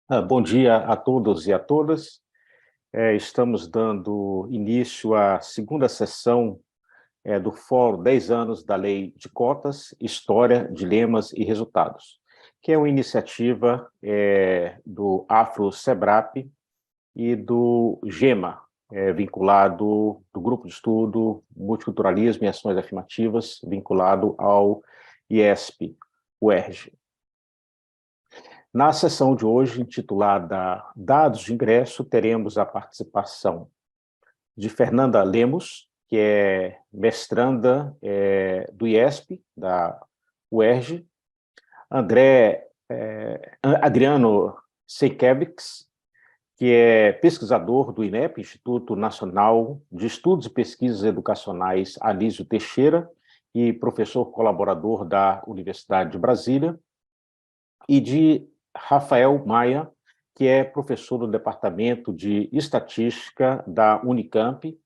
Bom dia a todos e a todas. Estamos dando início à segunda sessão do Fórum 10 anos da Lei de Cotas, História, Dilemas e Resultados, que é uma iniciativa do Afro-Sebrap e do GEMA, vinculado do Grupo de Estudo Multiculturalismo e Ações Afirmativas, vinculado ao IESP, UERJ. Na sessão de hoje, intitulada Dados de Ingresso, teremos a participação de Fernanda Lemos, que é mestranda do IESP, da UERJ, Adriano Seikevics, que é pesquisador do INEP, Instituto Nacional de Estudos e Pesquisas Educacionais Anísio Teixeira, e professor colaborador da Universidade de Brasília, e de Rafael Maia, que é professor do Departamento de Estatística da Unicamp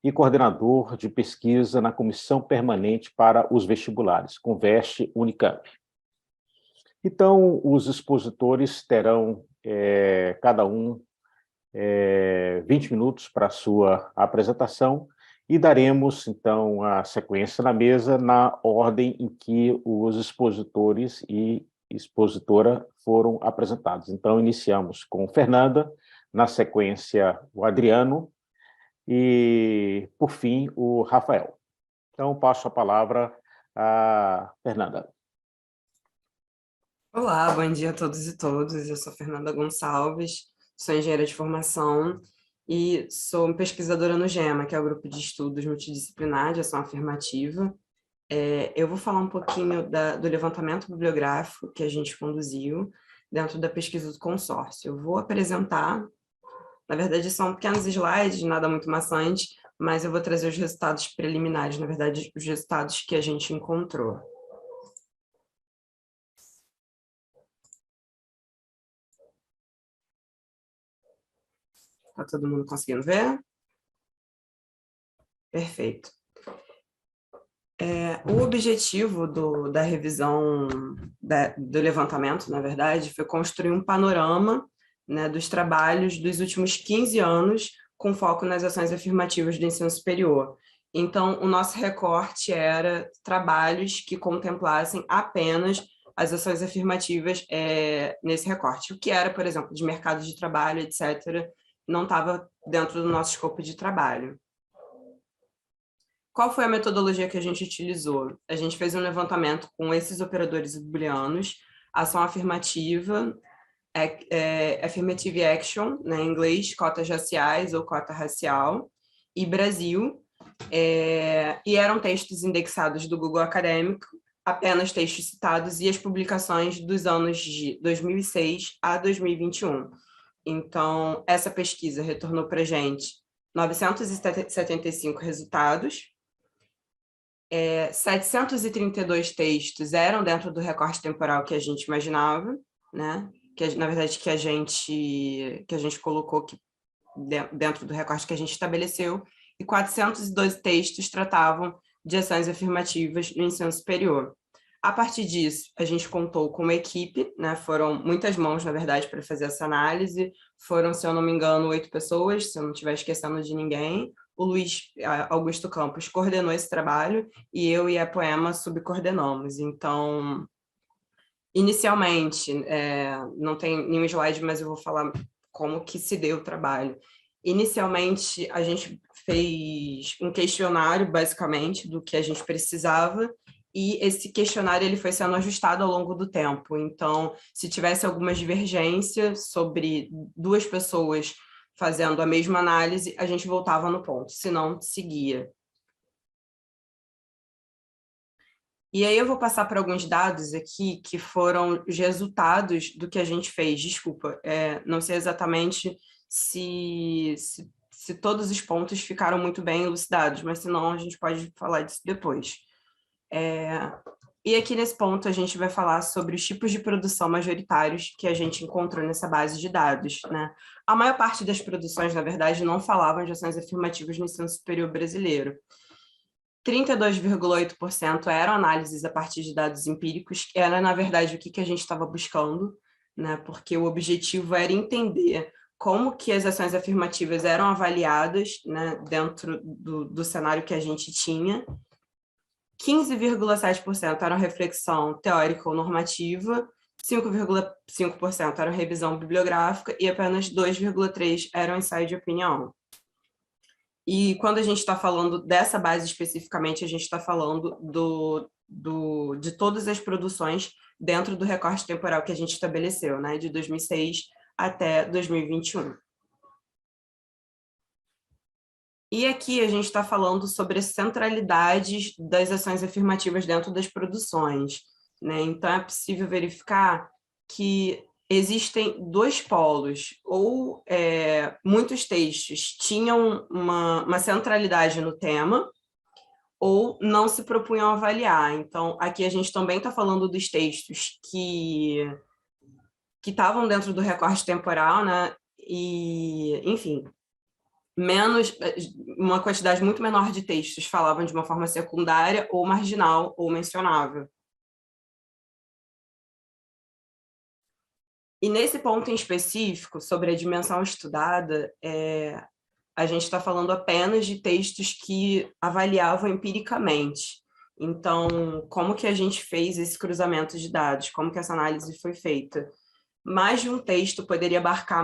e coordenador de pesquisa na Comissão Permanente para os Vestibulares, Conveste Unicamp. Então, os expositores terão, cada um, 20 minutos para a sua apresentação e daremos, então, a sequência na mesa na ordem em que os expositores e expositora foram apresentados. Então, iniciamos com Fernanda, na sequência, o Adriano e, por fim, o Rafael. Então, passo a palavra a Fernanda. Olá, bom dia a todos e todas. Eu sou Fernanda Gonçalves, sou engenheira de formação e sou pesquisadora no GEMA, que é o Grupo de Estudos Multidisciplinar de Ação Afirmativa. Eu vou falar um pouquinho do levantamento bibliográfico que a gente conduziu dentro da pesquisa do consórcio. Eu vou apresentar, na verdade são pequenos slides, nada muito maçante, mas eu vou trazer os resultados preliminares, na verdade os resultados que a gente encontrou. Está todo mundo conseguindo ver? Perfeito. O objetivo da revisão do levantamento, na verdade, foi construir um panorama, né, dos trabalhos dos últimos 15 anos, com foco nas ações afirmativas do ensino superior. Então, o nosso recorte era trabalhos que contemplassem apenas as ações afirmativas nesse recorte. O que era, por exemplo, de mercado de trabalho, etc., não estava dentro do nosso escopo de trabalho. Qual foi a metodologia que a gente utilizou? A gente fez um levantamento com esses operadores booleanos, ação afirmativa, affirmative action, né, em inglês, cotas raciais ou cota racial, e Brasil, e eram textos indexados do Google Acadêmico, apenas textos citados, e as publicações dos anos de 2006 a 2021. Então, essa pesquisa retornou para a gente 975 resultados, 732 textos eram dentro do recorte temporal que a gente imaginava, né? Na verdade, que a gente colocou dentro do recorte que a gente estabeleceu, e 412 textos tratavam de ações afirmativas no ensino superior. A partir disso, a gente contou com uma equipe, né? Foram muitas mãos, na verdade, para fazer essa análise. Foram, se eu não me engano, 8 pessoas, se eu não estiver esquecendo de ninguém. O Luiz Augusto Campos coordenou esse trabalho e eu e a Poema subcoordenamos. Então, inicialmente, não tem nenhum slide, mas eu vou falar como que se deu o trabalho. Inicialmente, a gente fez um questionário, basicamente, do que a gente precisava, e esse questionário ele foi sendo ajustado ao longo do tempo. Então, se tivesse alguma divergência sobre duas pessoas fazendo a mesma análise, a gente voltava no ponto, senão seguia. E aí eu vou passar por alguns dados aqui que foram os resultados do que a gente fez. Desculpa, não sei exatamente se todos os pontos ficaram muito bem elucidados, mas senão a gente pode falar disso depois. E aqui nesse ponto a gente vai falar sobre os tipos de produção majoritários que a gente encontrou nessa base de dados, né? A maior parte das produções, na verdade, não falavam de ações afirmativas no ensino superior brasileiro. 32,8% eram análises a partir de dados empíricos, que era, na verdade, o que a gente estava buscando, né? Porque o objetivo era entender como que as ações afirmativas eram avaliadas, né, dentro do cenário que a gente tinha. 15,7% eram reflexão teórica ou normativa, 5,5% eram revisão bibliográfica e apenas 2,3% eram ensaio de opinião. E quando a gente está falando dessa base especificamente, a gente está falando de todas as produções dentro do recorte temporal que a gente estabeleceu, né, de 2006 até 2021. E aqui a gente está falando sobre as centralidades das ações afirmativas dentro das produções, né? Então, é possível verificar que existem dois polos, ou muitos textos tinham uma centralidade no tema, ou não se propunham avaliar. Então, aqui a gente também está falando dos textos que estavam dentro do recorte temporal, né? E, enfim, uma quantidade muito menor de textos falavam de uma forma secundária ou marginal ou mencionável. E nesse ponto em específico, sobre a dimensão estudada, a gente está falando apenas de textos que avaliavam empiricamente. Então, como que a gente fez esse cruzamento de dados? Como que essa análise foi feita? Mais de um texto poderia abarcar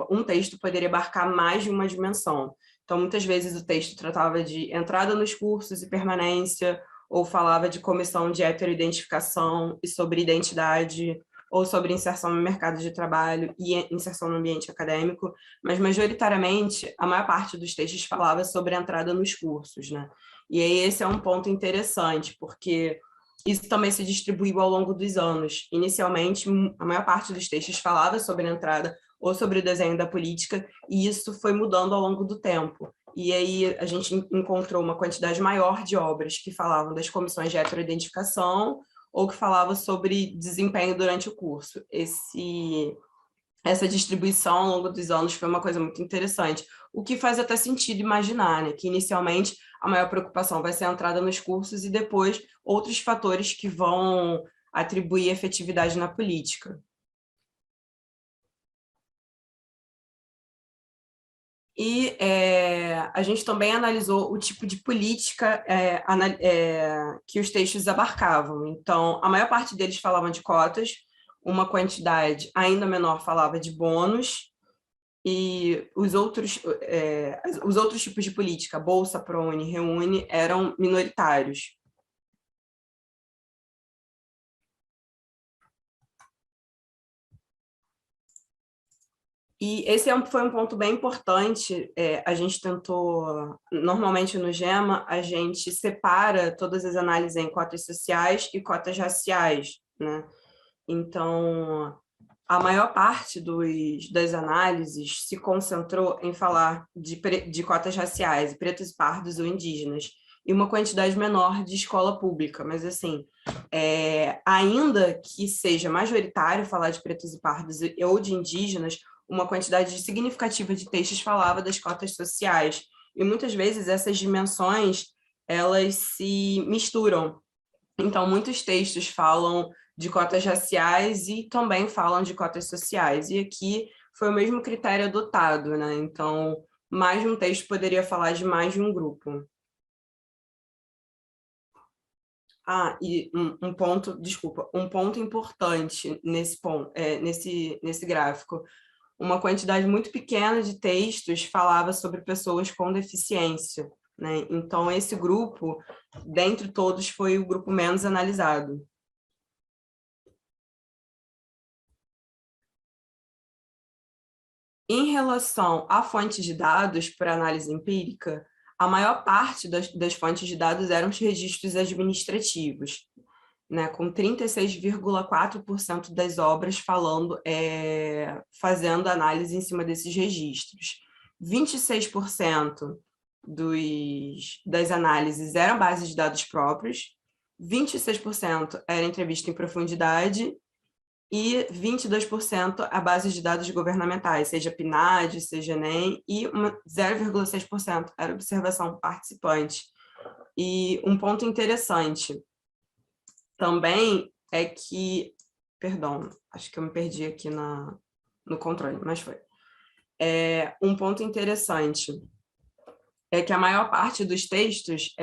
um texto poderia abarcar mais de uma dimensão. Então, muitas vezes o texto tratava de entrada nos cursos e permanência, ou falava de comissão de heteroidentificação e sobre identidade, ou sobre inserção no mercado de trabalho e inserção no ambiente acadêmico, mas majoritariamente a maior parte dos textos falava sobre a entrada nos cursos, né? E aí esse é um ponto interessante, porque isso também se distribuiu ao longo dos anos. Inicialmente, a maior parte dos textos falava sobre a entrada ou sobre o desenho da política, e isso foi mudando ao longo do tempo. E aí a gente encontrou uma quantidade maior de obras que falavam das comissões de heteroidentificação ou que falavam sobre desempenho durante o curso. Essa distribuição ao longo dos anos foi uma coisa muito interessante, o que faz até sentido imaginar, né, que inicialmente a maior preocupação vai ser a entrada nos cursos e depois outros fatores que vão atribuir efetividade na política. E a gente também analisou o tipo de política que os textos abarcavam. Então, a maior parte deles falavam de cotas, uma quantidade ainda menor falava de bônus, e os outros tipos de política, Bolsa, ProUni, Reúne, eram minoritários. E esse foi um ponto bem importante. A gente tentou, normalmente no GEMA, a gente separa todas as análises em cotas sociais e cotas raciais, né? Então, a maior parte das análises se concentrou em falar de cotas raciais, pretos e pardos ou indígenas, e uma quantidade menor de escola pública. Mas, assim, ainda que seja majoritário falar de pretos e pardos ou de indígenas, uma quantidade significativa de textos falava das cotas sociais. E, muitas vezes, essas dimensões, elas se misturam. Então, muitos textos falam de cotas raciais e também falam de cotas sociais. E aqui foi o mesmo critério adotado, né? Então, mais de um texto poderia falar de mais de um grupo. E um ponto importante nesse gráfico. Uma quantidade muito pequena de textos falava sobre pessoas com deficiência, né? Então, esse grupo, dentre todos, foi o grupo menos analisado. Em relação à fonte de dados para análise empírica, a maior parte das fontes de dados eram os registros administrativos, né, com 36,4% das obras fazendo análise em cima desses registros. 26% das análises eram bases de dados próprios, 26% era entrevista em profundidade e 22% a base de dados governamentais, seja PNAD, seja ENEM, e 0,6% era observação participante. E um ponto interessante também é que Perdão, acho que eu me perdi aqui no controle, mas foi. Um ponto interessante é que a maior parte dos textos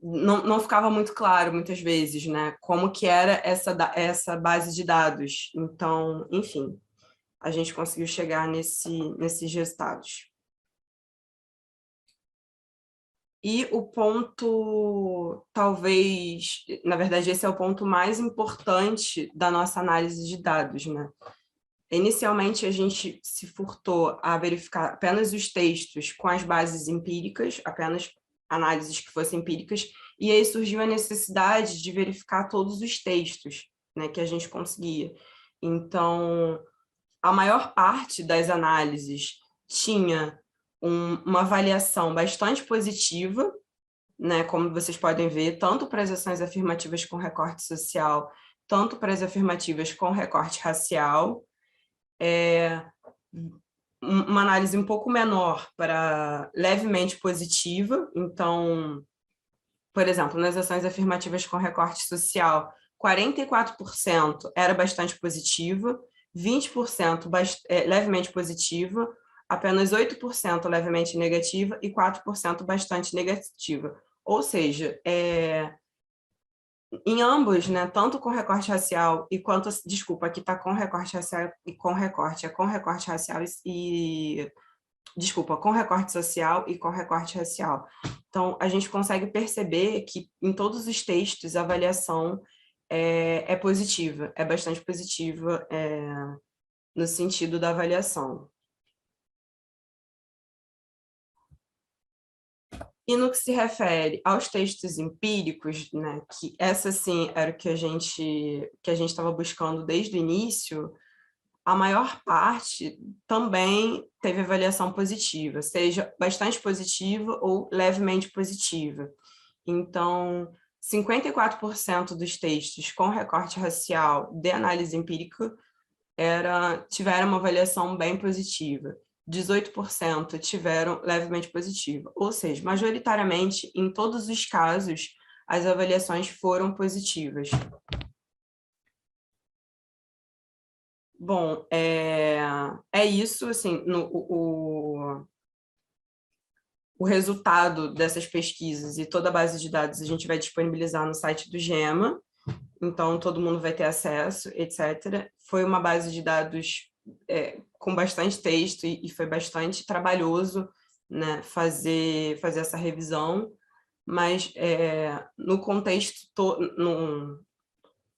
não ficava muito claro, muitas vezes, né? Como que era essa base de dados. Então, enfim, a gente conseguiu chegar nesses resultados. E o ponto, talvez, na verdade, esse é o ponto mais importante da nossa análise de dados, né? Inicialmente, a gente se furtou a verificar apenas os textos com as bases empíricas, apenas análises que fossem empíricas, e aí surgiu a necessidade de verificar todos os textos, né, que a gente conseguia. Então, a maior parte das análises tinha uma avaliação bastante positiva, né, como vocês podem ver, tanto para as ações afirmativas com recorte social, tanto para as afirmativas com recorte racial. Uma análise um pouco menor para levemente positiva. Então, por exemplo, nas ações afirmativas com recorte social, 44% era bastante positiva, 20% levemente positiva, apenas 8% levemente negativa e 4% bastante negativa. Ou seja, em ambos, né, tanto com recorte racial e quanto, desculpa, aqui está com recorte racial e com recorte, com recorte racial desculpa, com recorte social e com recorte racial. Então, a gente consegue perceber que em todos os textos a avaliação é positiva, é bastante positiva no sentido da avaliação. E no que se refere aos textos empíricos, né, que essa sim era o que a gente estava buscando desde o início, a maior parte também teve avaliação positiva, seja bastante positiva ou levemente positiva. Então, 54% dos textos com recorte racial de análise empírica tiveram uma avaliação bem positiva. 18% tiveram levemente positiva, ou seja, majoritariamente, em todos os casos, as avaliações foram positivas. Bom, é isso, assim, o resultado dessas pesquisas e toda a base de dados a gente vai disponibilizar no site do GEMA, então todo mundo vai ter acesso, etc. Foi uma base de dados com bastante texto e foi bastante trabalhoso, né, fazer essa revisão, mas no contexto,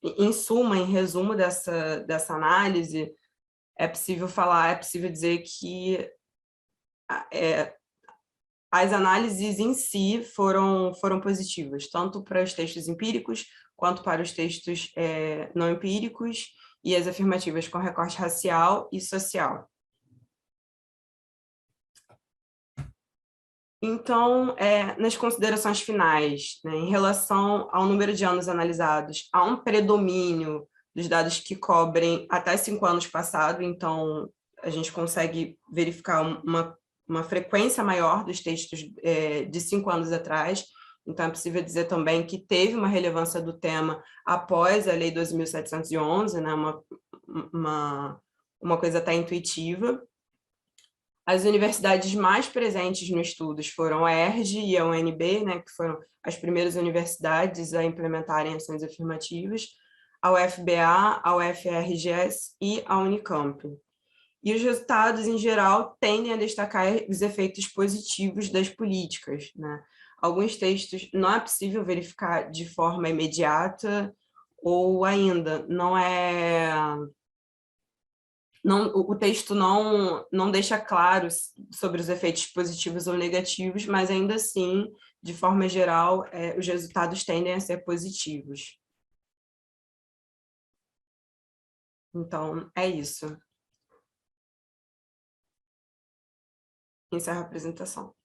em suma, em resumo dessa análise, é possível dizer que as análises em si foram positivas, tanto para os textos empíricos, quanto para os textos não empíricos, e as afirmativas com recorte racial e social. Então, nas considerações finais, né, em relação ao número de anos analisados, há um predomínio dos dados que cobrem até 5 anos passado, então a gente consegue verificar uma frequência maior dos textos de 5 anos atrás, então é possível dizer também que teve uma relevância do tema após a Lei 2.711, né, uma coisa até intuitiva. As universidades mais presentes no estudo foram a ERJ e a UNB, né, que foram as primeiras universidades a implementarem ações afirmativas, a UFBA, a UFRGS e a Unicamp. E os resultados, em geral, tendem a destacar os efeitos positivos das políticas, né? Alguns textos não é possível verificar de forma imediata, ou ainda o texto não deixa claro sobre os efeitos positivos ou negativos, mas ainda assim, de forma geral, os resultados tendem a ser positivos. Então, é isso. Encerro a apresentação.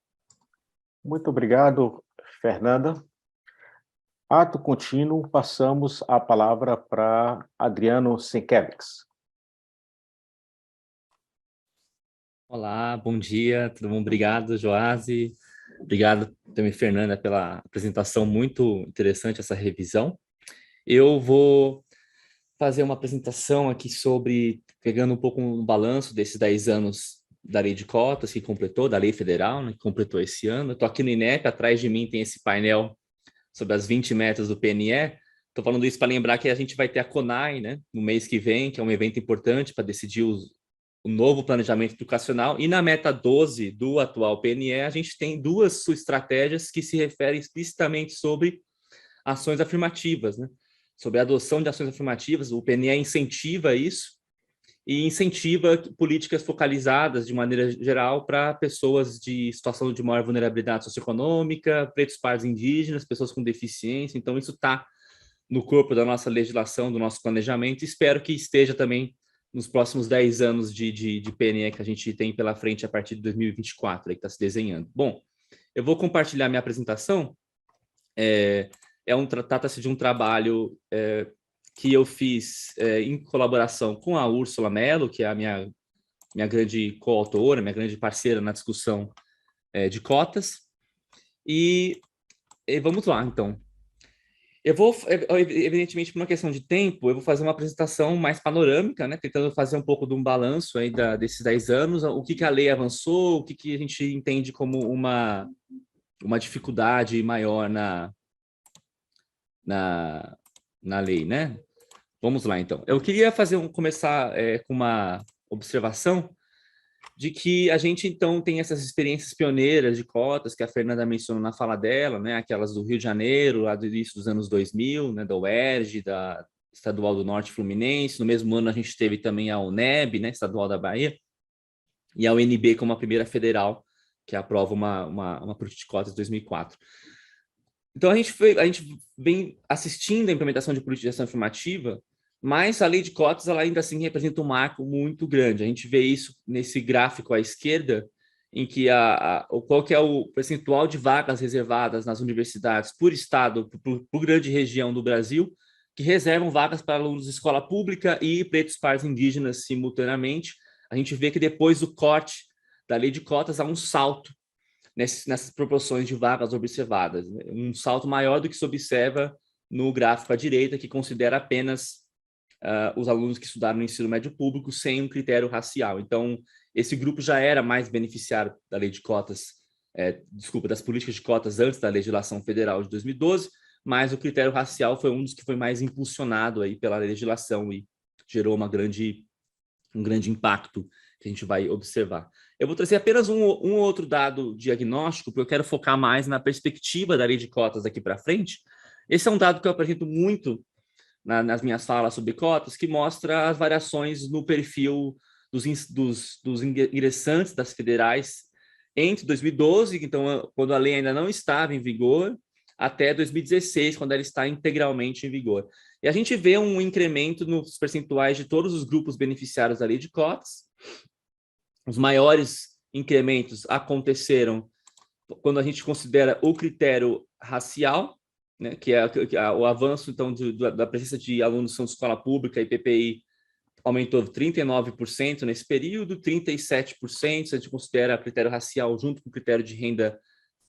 Muito obrigado, Fernanda. Ato contínuo, passamos a palavra para Adriano Sienkiewicz. Olá, bom dia, tudo bom? Obrigado, Joasi. Obrigado também, Fernanda, pela apresentação muito interessante, essa revisão. Eu vou fazer uma apresentação aqui sobre, pegando um pouco um balanço desses 10 anos da lei de cotas que completou, da lei federal, né, que completou esse ano. Eu estou aqui no INEP, atrás de mim tem esse painel sobre as 20 metas do PNE. Estou falando isso para lembrar que a gente vai ter a CONAI, né, no mês que vem, que é um evento importante para decidir o novo planejamento educacional. E na meta 12 do atual PNE, a gente tem duas estratégias que se referem explicitamente sobre ações afirmativas, né? Sobre a adoção de ações afirmativas. O PNE incentiva isso e incentiva políticas focalizadas, de maneira geral, para pessoas de situação de maior vulnerabilidade socioeconômica, pretos, pardos, indígenas, pessoas com deficiência. Então, isso está no corpo da nossa legislação, do nosso planejamento. Espero que esteja também nos próximos 10 anos de PNE que a gente tem pela frente a partir de 2024, aí que está se desenhando. Bom, eu vou compartilhar minha apresentação. Trata-se de um trabalho que eu fiz em colaboração com a Úrsula Mello, que é a minha grande coautora, minha grande parceira na discussão de cotas. E vamos lá, então. Eu vou, evidentemente, por uma questão de tempo, eu vou fazer uma apresentação mais panorâmica, né, tentando fazer um pouco de um balanço aí desses 10 anos, o que a lei avançou, o que a gente entende como uma dificuldade maior na lei, né? Vamos lá, então. Eu queria começar com uma observação de que a gente, então, tem essas experiências pioneiras de cotas que a Fernanda mencionou na fala dela, né? Aquelas do Rio de Janeiro, lá do início dos anos 2000, né? Da UERJ, da Estadual do Norte Fluminense. No mesmo ano, a gente teve também a UNEB, né? Estadual da Bahia, e a UNB como a primeira federal que aprova uma política de cotas de 2004. Então, a gente vem assistindo a implementação de política de ação afirmativa, mas a lei de cotas ela ainda assim representa um marco muito grande. A gente vê isso nesse gráfico à esquerda, em que qual que é o percentual de vagas reservadas nas universidades por estado, por grande região do Brasil, que reservam vagas para alunos de escola pública e pretos, pardos, indígenas simultaneamente. A gente vê que depois do corte da lei de cotas há um salto nessas proporções de vagas observadas, um salto maior do que se observa no gráfico à direita, que considera apenas os alunos que estudaram no ensino médio público sem um critério racial. Então, esse grupo já era mais beneficiário da lei de cotas, das políticas de cotas antes da legislação federal de 2012, mas o critério racial foi um dos que foi mais impulsionado aí pela legislação e gerou um grande impacto que a gente vai observar. Eu vou trazer apenas um outro dado diagnóstico, porque eu quero focar mais na perspectiva da lei de cotas daqui para frente. Esse é um dado que eu apresento muito nas minhas falas sobre cotas, que mostra as variações no perfil dos ingressantes das federais entre 2012, então, quando a lei ainda não estava em vigor, até 2016, quando ela está integralmente em vigor. E a gente vê um incremento nos percentuais de todos os grupos beneficiários da lei de cotas. Os maiores incrementos aconteceram quando a gente considera o critério racial, né, que é o avanço então da presença de alunos de escola pública e PPI aumentou 39% nesse período, 37% se a gente considera critério racial junto com o critério de renda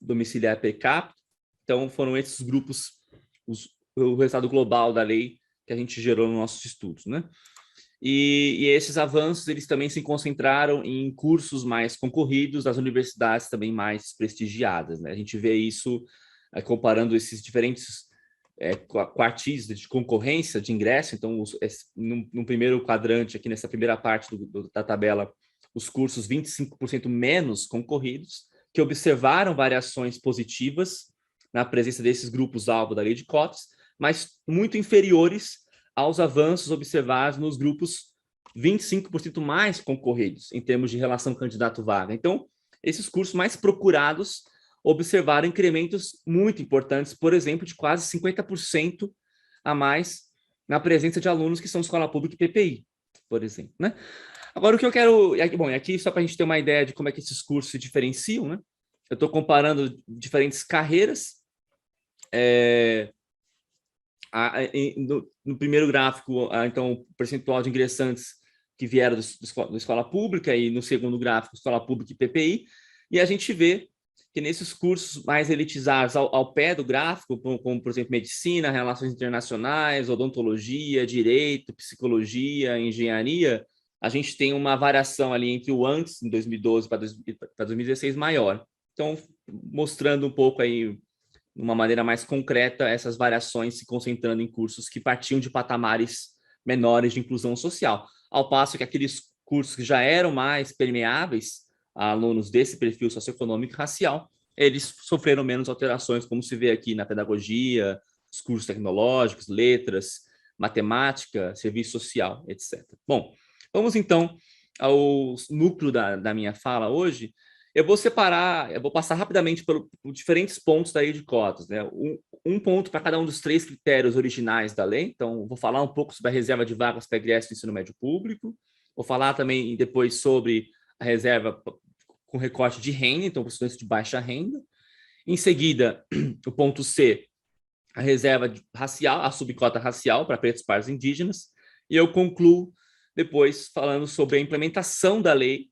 domiciliar per capita. Então, foram esses grupos o resultado global da lei que a gente gerou nos nossos estudos, né? E esses avanços, eles também se concentraram em cursos mais concorridos das universidades também mais prestigiadas, né? A gente vê isso comparando esses diferentes quartis de concorrência de ingresso. Então, no primeiro quadrante, aqui nessa primeira parte da tabela, os cursos 25% menos concorridos, que observaram variações positivas na presença desses grupos-alvo da lei de cotas, mas muito inferiores aos avanços observados nos grupos 25% mais concorridos, em termos de relação candidato-vaga. Então, esses cursos mais procurados observaram incrementos muito importantes, por exemplo, de quase 50% a mais na presença de alunos que são de escola pública e PPI, por exemplo, né? Agora, o que eu quero... Bom, aqui só para a gente ter uma ideia de como é que esses cursos se diferenciam, né? Eu estou comparando diferentes carreiras. No primeiro gráfico, então, o percentual de ingressantes que vieram da escola pública, e no segundo gráfico, escola pública e PPI, e a gente vê que nesses cursos mais elitizados ao pé do gráfico, como, por exemplo, medicina, relações internacionais, odontologia, direito, psicologia, engenharia, a gente tem uma variação ali entre o antes, em 2012 para 2016, maior. Então, mostrando um pouco aí, de uma maneira mais concreta, essas variações se concentrando em cursos que partiam de patamares menores de inclusão social, ao passo que aqueles cursos que já eram mais permeáveis a alunos desse perfil socioeconômico e racial, eles sofreram menos alterações, como se vê aqui na pedagogia, os cursos tecnológicos, letras, matemática, serviço social, etc. Bom, vamos então ao núcleo da minha fala hoje. Eu vou passar rapidamente por diferentes pontos da lei de cotas, né? Um ponto para cada um dos 3 critérios originais da lei. Então, vou falar um pouco sobre a reserva de vagas para egresso do ensino médio público. Vou falar também depois sobre a reserva com recorte de renda, então, para estudantes de baixa renda. Em seguida, o ponto C, a reserva racial, a subcota racial para pretos, pardos e indígenas. E eu concluo depois falando sobre a implementação da lei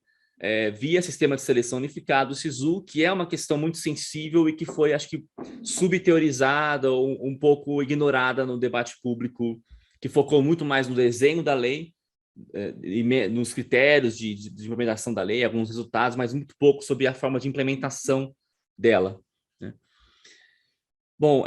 via Sistema de Seleção Unificado, o SISU, que é uma questão muito sensível e que foi, acho que, subteorizada ou um pouco ignorada no debate público, que focou muito mais no desenho da lei, nos critérios de implementação da lei, alguns resultados, mas muito pouco sobre a forma de implementação dela, né? Bom,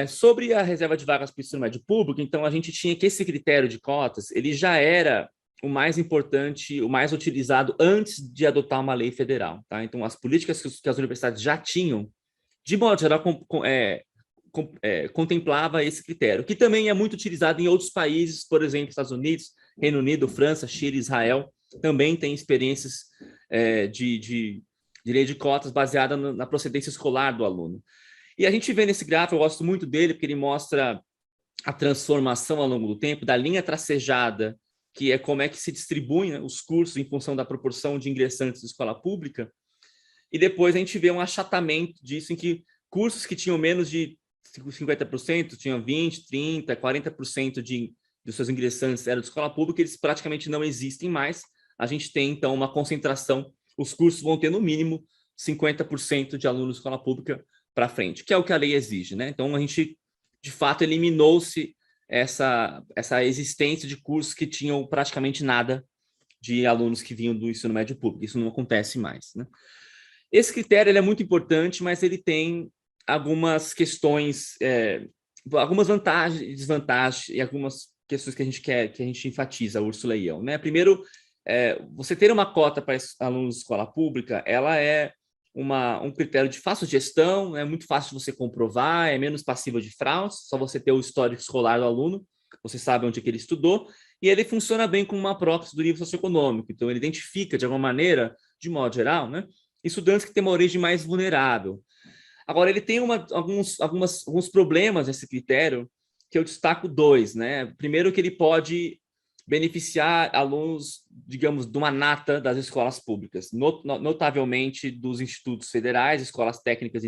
sobre a reserva de vagas para o ensino médio público, então a gente tinha que esse critério de cotas, ele já era o mais importante, o mais utilizado antes de adotar uma lei federal, tá? Então, as políticas que as universidades já tinham, de modo geral, contemplava esse critério, que também é muito utilizado em outros países, por exemplo, Estados Unidos, Reino Unido, França, Chile, Israel, também tem experiências de lei de cotas baseada na procedência escolar do aluno. E a gente vê nesse gráfico, eu gosto muito dele, porque ele mostra a transformação ao longo do tempo da linha tracejada, que é como é que se distribuem, né, os cursos em função da proporção de ingressantes de escola pública, e depois a gente vê um achatamento disso, em que cursos que tinham menos de 50%, tinham 20%, 30%, 40% dos seus ingressantes eram de escola pública, eles praticamente não existem mais. A gente tem, então, uma concentração, os cursos vão ter, no mínimo, 50% de alunos de escola pública para frente, que é o que a lei exige, né? Então, a gente, de fato, eliminou-se essa existência de cursos que tinham praticamente nada de alunos que vinham do ensino médio público. Isso não acontece mais, né? Esse critério ele é muito importante, mas ele tem algumas questões, algumas vantagens e desvantagens, e algumas questões que a gente enfatiza, a Úrsula e eu, né? Primeiro, você ter uma cota para alunos de escola pública, ela é um critério de fácil gestão, é muito fácil de você comprovar, é menos passível de fraudes, só você ter o histórico escolar do aluno, você sabe onde é que ele estudou, e ele funciona bem como uma proxy do nível socioeconômico, então ele identifica, de alguma maneira, de modo geral, né, estudantes que têm uma origem mais vulnerável. Agora, ele tem alguns problemas nesse critério, que eu destaco 2, né? Primeiro, que ele pode beneficiar alunos, digamos, de uma nata das escolas públicas, notavelmente dos institutos federais, escolas técnicas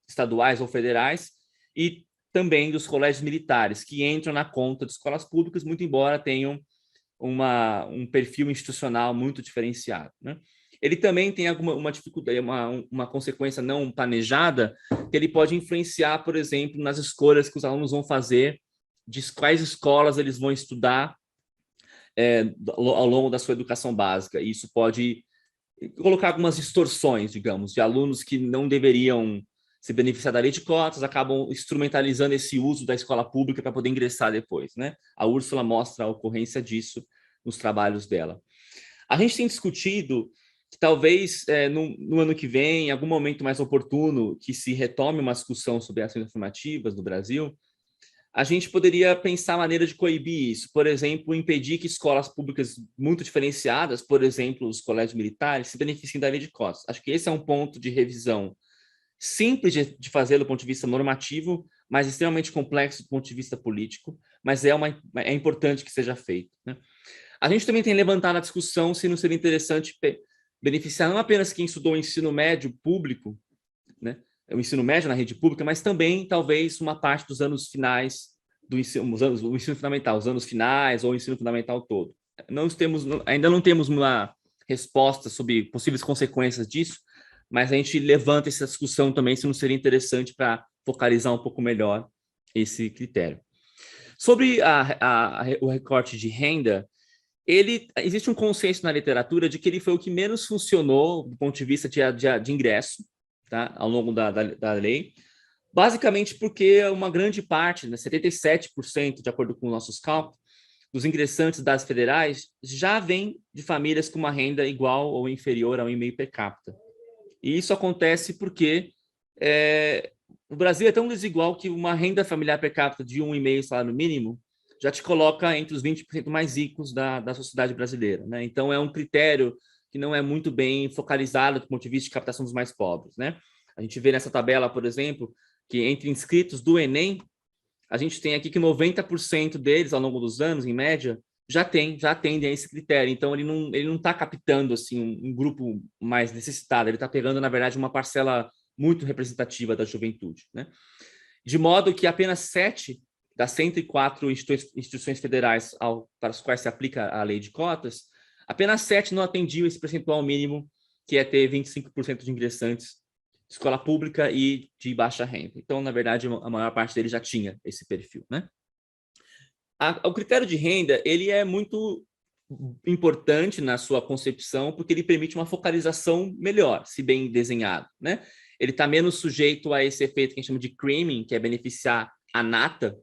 estaduais ou federais, e também dos colégios militares, que entram na conta de escolas públicas, muito embora tenham um perfil institucional muito diferenciado, né? Ele também tem uma dificuldade, uma consequência não planejada, que ele pode influenciar, por exemplo, nas escolhas que os alunos vão fazer, de quais escolas eles vão estudar ao longo da sua educação básica. E isso pode colocar algumas distorções, digamos, de alunos que não deveriam se beneficiar da lei de cotas, acabam instrumentalizando esse uso da escola pública para poder ingressar depois, né? A Úrsula mostra a ocorrência disso nos trabalhos dela. A gente tem discutido que talvez no ano que vem, em algum momento mais oportuno, que se retome uma discussão sobre ações afirmativas no Brasil, a gente poderia pensar a maneira de coibir isso. Por exemplo, impedir que escolas públicas muito diferenciadas, por exemplo, os colégios militares, se beneficiem da lei de cotas. Acho que esse é um ponto de revisão simples de fazer do ponto de vista normativo, mas extremamente complexo do ponto de vista político, mas é importante que seja feito, né? A gente também tem levantado a discussão se não seria interessante beneficiar não apenas quem estudou o ensino médio público, né, o ensino médio na rede pública, mas também, talvez, uma parte dos anos finais do ensino fundamental, os anos finais ou o ensino fundamental todo. Ainda não temos uma resposta sobre possíveis consequências disso, mas a gente levanta essa discussão também se não seria interessante para focalizar um pouco melhor esse critério. Sobre o recorte de renda, existe um consenso na literatura de que ele foi o que menos funcionou do ponto de vista de ingresso, tá, ao longo da lei, basicamente porque uma grande parte, né, 77%, de acordo com nossos cálculos, dos ingressantes das federais já vem de famílias com uma renda igual ou inferior a 1,5 per capita. E isso acontece porque o Brasil é tão desigual que uma renda familiar per capita de 1,5 salário mínimo já te coloca entre os 20% mais ricos da sociedade brasileira, né? Então, é um critério que não é muito bem focalizado do ponto de vista de captação dos mais pobres, né? A gente vê nessa tabela, por exemplo, que entre inscritos do Enem, a gente tem aqui que 90% deles, ao longo dos anos, em média, já atendem a esse critério. Então, ele não está captando assim, um grupo mais necessitado, ele está pegando, na verdade, uma parcela muito representativa da juventude, né? De modo que apenas 7 das 104 instituições federais para as quais se aplica a lei de cotas, apenas 7 não atendiam esse percentual mínimo, que é ter 25% de ingressantes de escola pública e de baixa renda. Então, na verdade, a maior parte deles já tinha esse perfil, né? O critério de renda, ele é muito importante na sua concepção, porque ele permite uma focalização melhor, se bem desenhado, né? Ele está menos sujeito a esse efeito que a gente chama de creaming, que é beneficiar a nata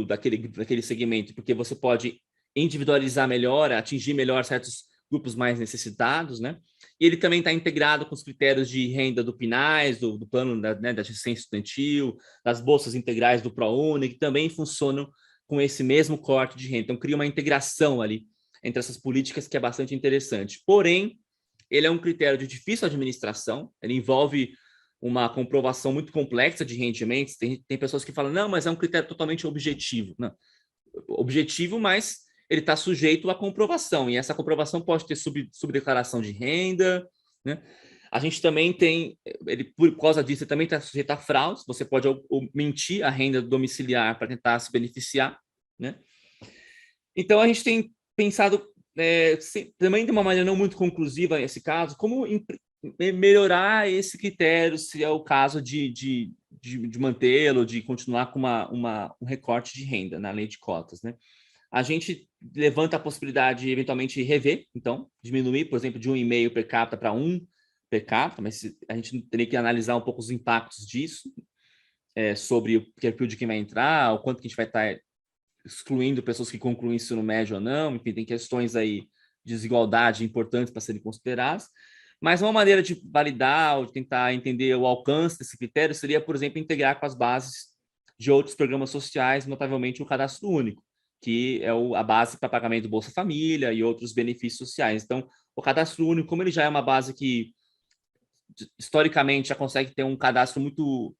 daquele segmento, porque você pode individualizar melhor, atingir melhor certos grupos mais necessitados, né? E ele também está integrado com os critérios de renda do PNAES, do plano da assistência estudantil, das bolsas integrais do ProUni, que também funcionam com esse mesmo corte de renda. Então, cria uma integração ali entre essas políticas que é bastante interessante. Porém, ele é um critério de difícil administração, ele envolve uma comprovação muito complexa de rendimentos. Tem pessoas que falam, não, mas é um critério totalmente objetivo. Não, objetivo, mas ele está sujeito à comprovação, e essa comprovação pode ter subdeclaração de renda, né? A gente também tem, por causa disso, ele também está sujeito a fraudes, você pode mentir a renda domiciliar para tentar se beneficiar, né? Então, a gente tem pensado também de uma maneira não muito conclusiva nesse caso, como melhorar esse critério, se é o caso de mantê-lo, de continuar com um recorte de renda na lei de cotas, né? A gente levanta a possibilidade de, eventualmente, rever, então, diminuir, por exemplo, de 1,5 per capita para 1 per capita, mas a gente teria que analisar um pouco os impactos disso, sobre o perfil de quem vai entrar, o quanto que a gente vai estar excluindo pessoas que concluem ensino médio ou não, enfim, tem questões aí de desigualdade importantes para serem consideradas, mas uma maneira de validar ou de tentar entender o alcance desse critério seria, por exemplo, integrar com as bases de outros programas sociais, notavelmente o Cadastro Único, que é a base para pagamento do Bolsa Família e outros benefícios sociais. Então, o Cadastro Único, como ele já é uma base que historicamente já consegue ter um cadastro muito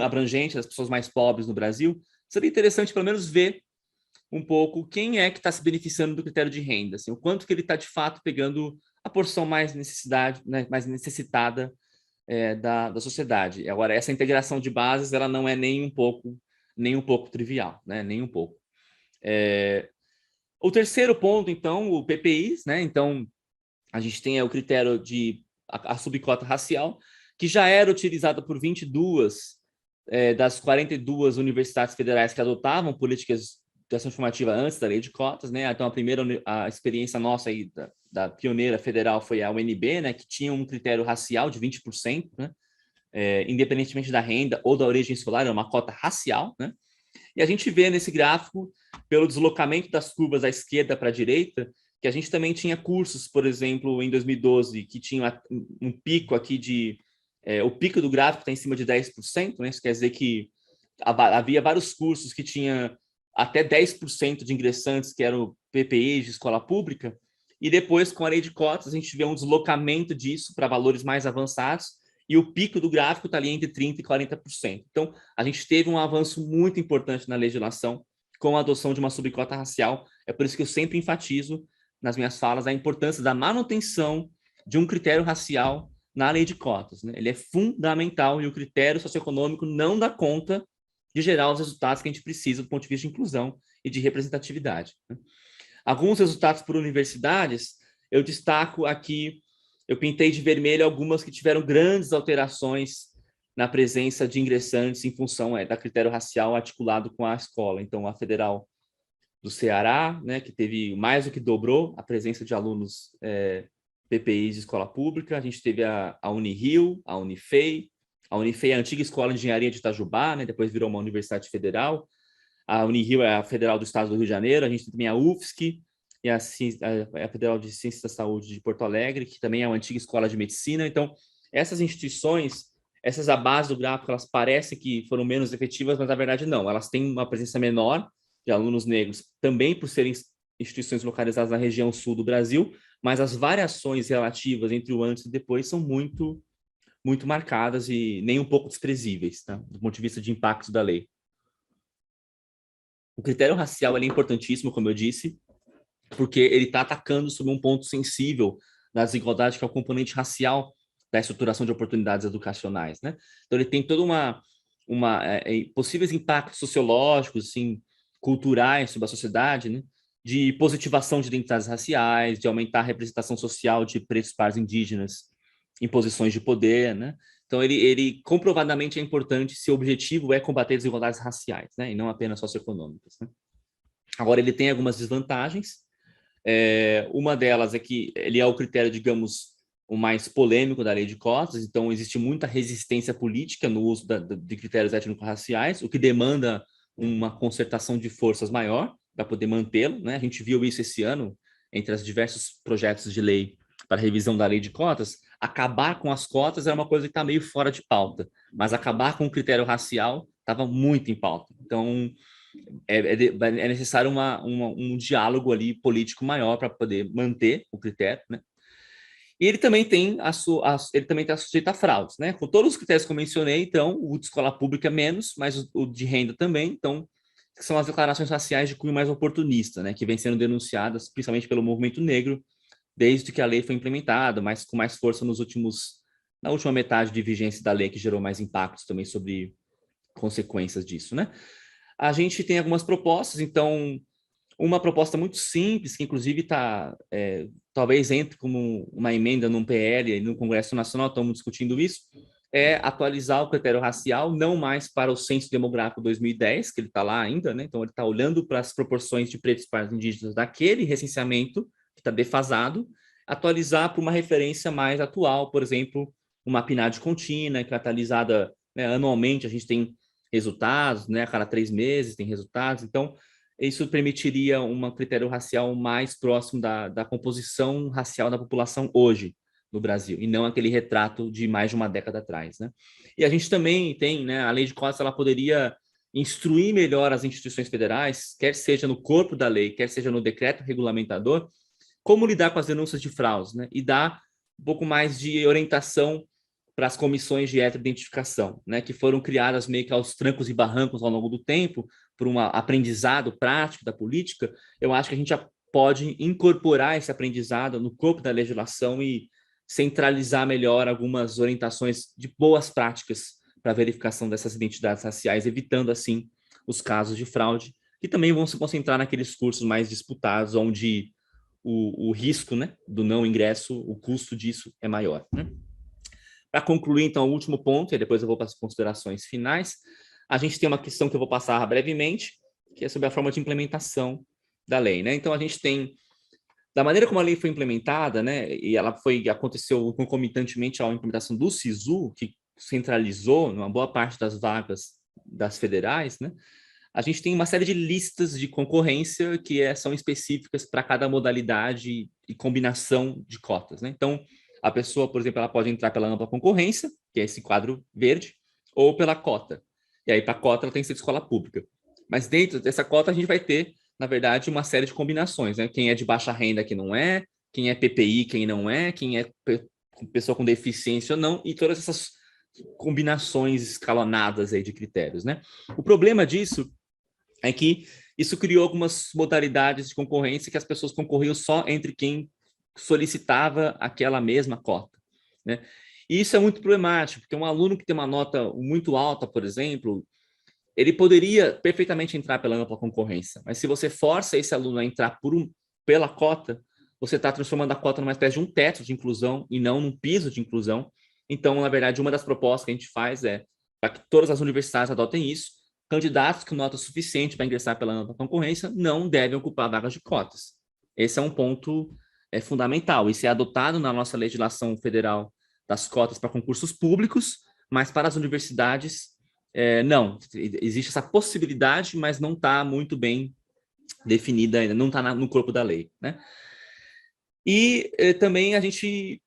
abrangente das pessoas mais pobres no Brasil, seria interessante pelo menos ver um pouco quem é que está se beneficiando do critério de renda, assim, o quanto que ele está de fato pegando a porção mais mais necessitada da sociedade. Agora, essa integração de bases, ela não é nem um pouco trivial, né? Nem um pouco. O terceiro ponto, então, o PPI, né? Então, a gente tem o critério de a subcota racial, que já era utilizada por 22 das 42 universidades federais que adotavam políticas de ação formativa antes da lei de cotas, né? Então, a experiência nossa aí da pioneira federal foi a UNB, né? Que tinha um critério racial de 20%, né? Independentemente da renda ou da origem escolar, era uma cota racial, né? E a gente vê nesse gráfico, pelo deslocamento das curvas da esquerda para a direita, que a gente também tinha cursos, por exemplo, em 2012, que tinha um pico aqui o pico do gráfico está em cima de 10%, né? Isso quer dizer que havia vários cursos que tinha até 10% de ingressantes que eram PPI de escola pública, e depois, com a lei de cotas, a gente vê um deslocamento disso para valores mais avançados, e o pico do gráfico está ali entre 30% e 40%. Então, a gente teve um avanço muito importante na legislação com a adoção de uma subcota racial. É por isso que eu sempre enfatizo nas minhas falas a importância da manutenção de um critério racial na lei de cotas, né? Ele é fundamental, e o critério socioeconômico não dá conta de gerar os resultados que a gente precisa do ponto de vista de inclusão e de representatividade, né? Alguns resultados por universidades, eu destaco aqui eu pintei de vermelho algumas que tiveram grandes alterações na presença de ingressantes em função da critério racial articulado com a escola. Então, a Federal do Ceará, né, que teve mais do que dobrou a presença de alunos PPIs de escola pública. A gente teve a Unirio, a Unifei. A Unifei é a antiga Escola de Engenharia de Itajubá, né, depois virou uma universidade federal. A Unirio é a Federal do Estado do Rio de Janeiro. A gente tem também a UFSC, e a Federal de Ciências da Saúde de Porto Alegre, que também é uma antiga escola de medicina. Então, essas instituições, essas à base do gráfico, elas parecem que foram menos efetivas, mas na verdade não. Elas têm uma presença menor de alunos negros, também por serem instituições localizadas na região sul do Brasil, mas as variações relativas entre o antes e depois são muito, muito marcadas e nem um pouco desprezíveis, tá? Do ponto de vista de impacto da lei. O critério racial é importantíssimo, como eu disse, porque ele está atacando sobre um ponto sensível da desigualdade, que é o componente racial da estruturação de oportunidades educacionais, né? Então, ele tem toda possíveis impactos sociológicos, assim, culturais sobre a sociedade, né? De positivação de identidades raciais, de aumentar a representação social de pretos, pardos, indígenas em posições de poder, né? Então, ele comprovadamente é importante se o objetivo é combater desigualdades raciais, né? E não apenas socioeconômicas, né? Agora, ele tem algumas desvantagens. Uma delas é que ele é o critério, digamos, o mais polêmico da lei de cotas, então existe muita resistência política no uso de critérios étnico-raciais, o que demanda uma concertação de forças maior para poder mantê-lo, né? A gente viu isso esse ano entre os diversos projetos de lei para revisão da lei de cotas. Acabar com as cotas era uma coisa que está meio fora de pauta, mas acabar com o critério racial estava muito em pauta. Então, é necessário um diálogo ali político maior para poder manter o critério, né? E ele também tem ele também está sujeito a fraudes, né? Com todos os critérios que eu mencionei, então, o de escola pública menos, mas o de renda também, então, que são as declarações raciais de cunho mais oportunista, né? Que vem sendo denunciadas principalmente pelo movimento negro desde que a lei foi implementada, mas com mais força na última metade de vigência da lei, que gerou mais impactos também sobre consequências disso, né? A gente tem algumas propostas, então, uma proposta muito simples, que inclusive talvez entre como uma emenda num PL e no Congresso Nacional, estamos discutindo isso, é atualizar o critério racial, não mais para o Censo Demográfico 2010, que ele está lá ainda, né? Então ele está olhando para as proporções de pretos, pardos, indígenas daquele recenseamento, que está defasado, atualizar para uma referência mais atual, por exemplo, uma PNAD contínua, que é atualizada, né, anualmente, a gente tem resultados, né? A cada 3 meses tem resultados, então isso permitiria um critério racial mais próximo da composição racial da população hoje no Brasil, e não aquele retrato de mais de uma década atrás, né? E a gente também tem, né, a lei de cotas, ela poderia instruir melhor as instituições federais, quer seja no corpo da lei, quer seja no decreto regulamentador, como lidar com as denúncias de fraudes, né? E dar um pouco mais de orientação para as comissões de heteroidentificação, né, que foram criadas meio que aos trancos e barrancos ao longo do tempo, por um aprendizado prático da política. Eu acho que a gente já pode incorporar esse aprendizado no corpo da legislação e centralizar melhor algumas orientações de boas práticas para a verificação dessas identidades raciais, evitando, assim, os casos de fraude, que também vão se concentrar naqueles cursos mais disputados, onde o risco, né, do não ingresso, o custo disso é maior, né? Para concluir, então, o último ponto, e depois eu vou para as considerações finais, a gente tem uma questão que eu vou passar brevemente, que é sobre a forma de implementação da lei, né? Então, a gente tem, da maneira como a lei foi implementada, né, e aconteceu concomitantemente à implementação do SISU, que centralizou uma boa parte das vagas das federais, né? A gente tem uma série de listas de concorrência que são específicas para cada modalidade e combinação de cotas, né? Então, a pessoa, por exemplo, ela pode entrar pela ampla concorrência, que é esse quadro verde, ou pela cota. E aí, para a cota, ela tem que ser de escola pública. Mas dentro dessa cota, a gente vai ter, na verdade, uma série de combinações, né? Quem é de baixa renda, quem não é, quem é PPI, quem não é, quem é pessoa com deficiência ou não, e todas essas combinações escalonadas aí de critérios, né? O problema disso é que isso criou algumas modalidades de concorrência que as pessoas concorriam só entre quem solicitava aquela mesma cota, né? E isso é muito problemático, porque um aluno que tem uma nota muito alta, por exemplo, ele poderia perfeitamente entrar pela ampla concorrência, mas se você força esse aluno a entrar pela cota, você está transformando a cota numa espécie de um teto de inclusão e não num piso de inclusão. Então, na verdade, uma das propostas que a gente faz é para que todas as universidades adotem isso, candidatos com nota suficiente para ingressar pela ampla concorrência não devem ocupar vagas de cotas. Esse é um ponto fundamental. Isso é adotado na nossa legislação federal das cotas para concursos públicos, mas para as universidades, não. Existe essa possibilidade, mas não está muito bem definida ainda, não está no corpo da lei, né? E também a gente...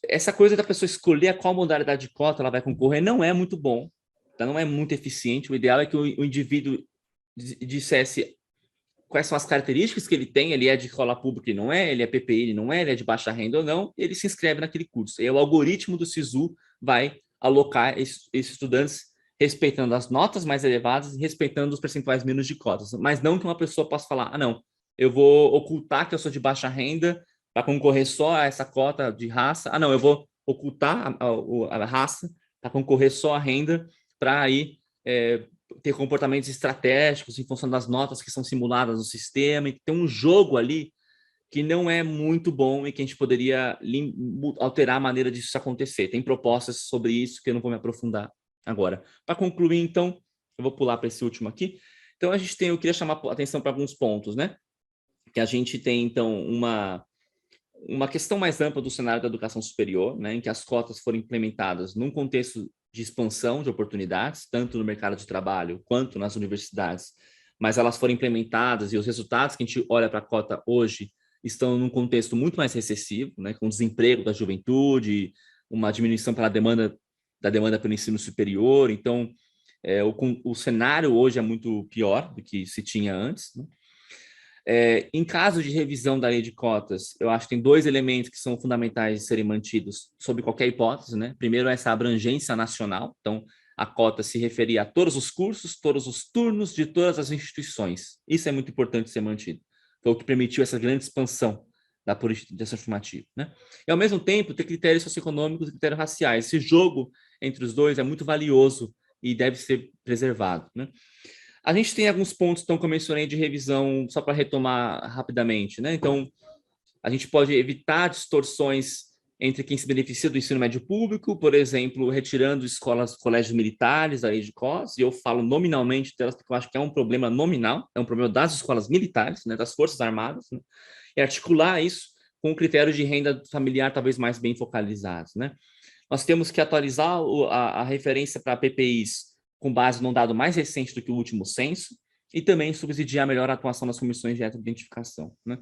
essa coisa da pessoa escolher a qual modalidade de cota ela vai concorrer não é muito bom, tá? Não é muito eficiente. O ideal é que o indivíduo dissesse quais são as características que ele tem, ele é de escola pública e não é, ele é PPI, ele não é, ele é de baixa renda ou não, ele se inscreve naquele curso. E o algoritmo do SISU vai alocar esses estudantes respeitando as notas mais elevadas e respeitando os percentuais mínimos de cotas, mas não que uma pessoa possa falar, não, eu vou ocultar que eu sou de baixa renda para concorrer só a essa cota de raça, não, eu vou ocultar a raça para concorrer só a renda para aí ter comportamentos estratégicos em função das notas que são simuladas no sistema, e tem um jogo ali que não é muito bom e que a gente poderia alterar a maneira disso acontecer. Tem propostas sobre isso que eu não vou me aprofundar agora. Para concluir, então, eu vou pular para esse último aqui. Então, eu queria chamar a atenção para alguns pontos, né? Que a gente tem, então, uma questão mais ampla do cenário da educação superior, né, em que as cotas foram implementadas num contexto de expansão de oportunidades, tanto no mercado de trabalho quanto nas universidades, mas elas foram implementadas e os resultados que a gente olha para a cota hoje estão num contexto muito mais recessivo, né, com o desemprego da juventude, uma diminuição da demanda pelo ensino superior. Então, o cenário hoje é muito pior do que se tinha antes, né? Em caso de revisão da lei de cotas, eu acho que tem dois elementos que são fundamentais de serem mantidos sob qualquer hipótese, né? Primeiro, essa abrangência nacional. Então, a cota se referia a todos os cursos, todos os turnos de todas as instituições. Isso é muito importante ser mantido. Foi o que permitiu essa grande expansão da política de ação afirmativa, né? E, ao mesmo tempo, ter critérios socioeconômicos e critérios raciais. Esse jogo entre os dois é muito valioso e deve ser preservado, né? A gente tem alguns pontos, então, que eu mencionei de revisão, só para retomar rapidamente, né? Então, a gente pode evitar distorções entre quem se beneficia do ensino médio público, por exemplo, retirando escolas, colégios militares da lei de cotas, e eu falo nominalmente delas porque eu acho que é um problema nominal, é um problema das escolas militares, né, das Forças Armadas, né? E articular isso com critérios de renda familiar talvez mais bem focalizados, né? Nós temos que atualizar a referência para PPIs com base num dado mais recente do que o último censo, e também subsidiar a melhor atuação das comissões de identificação, né?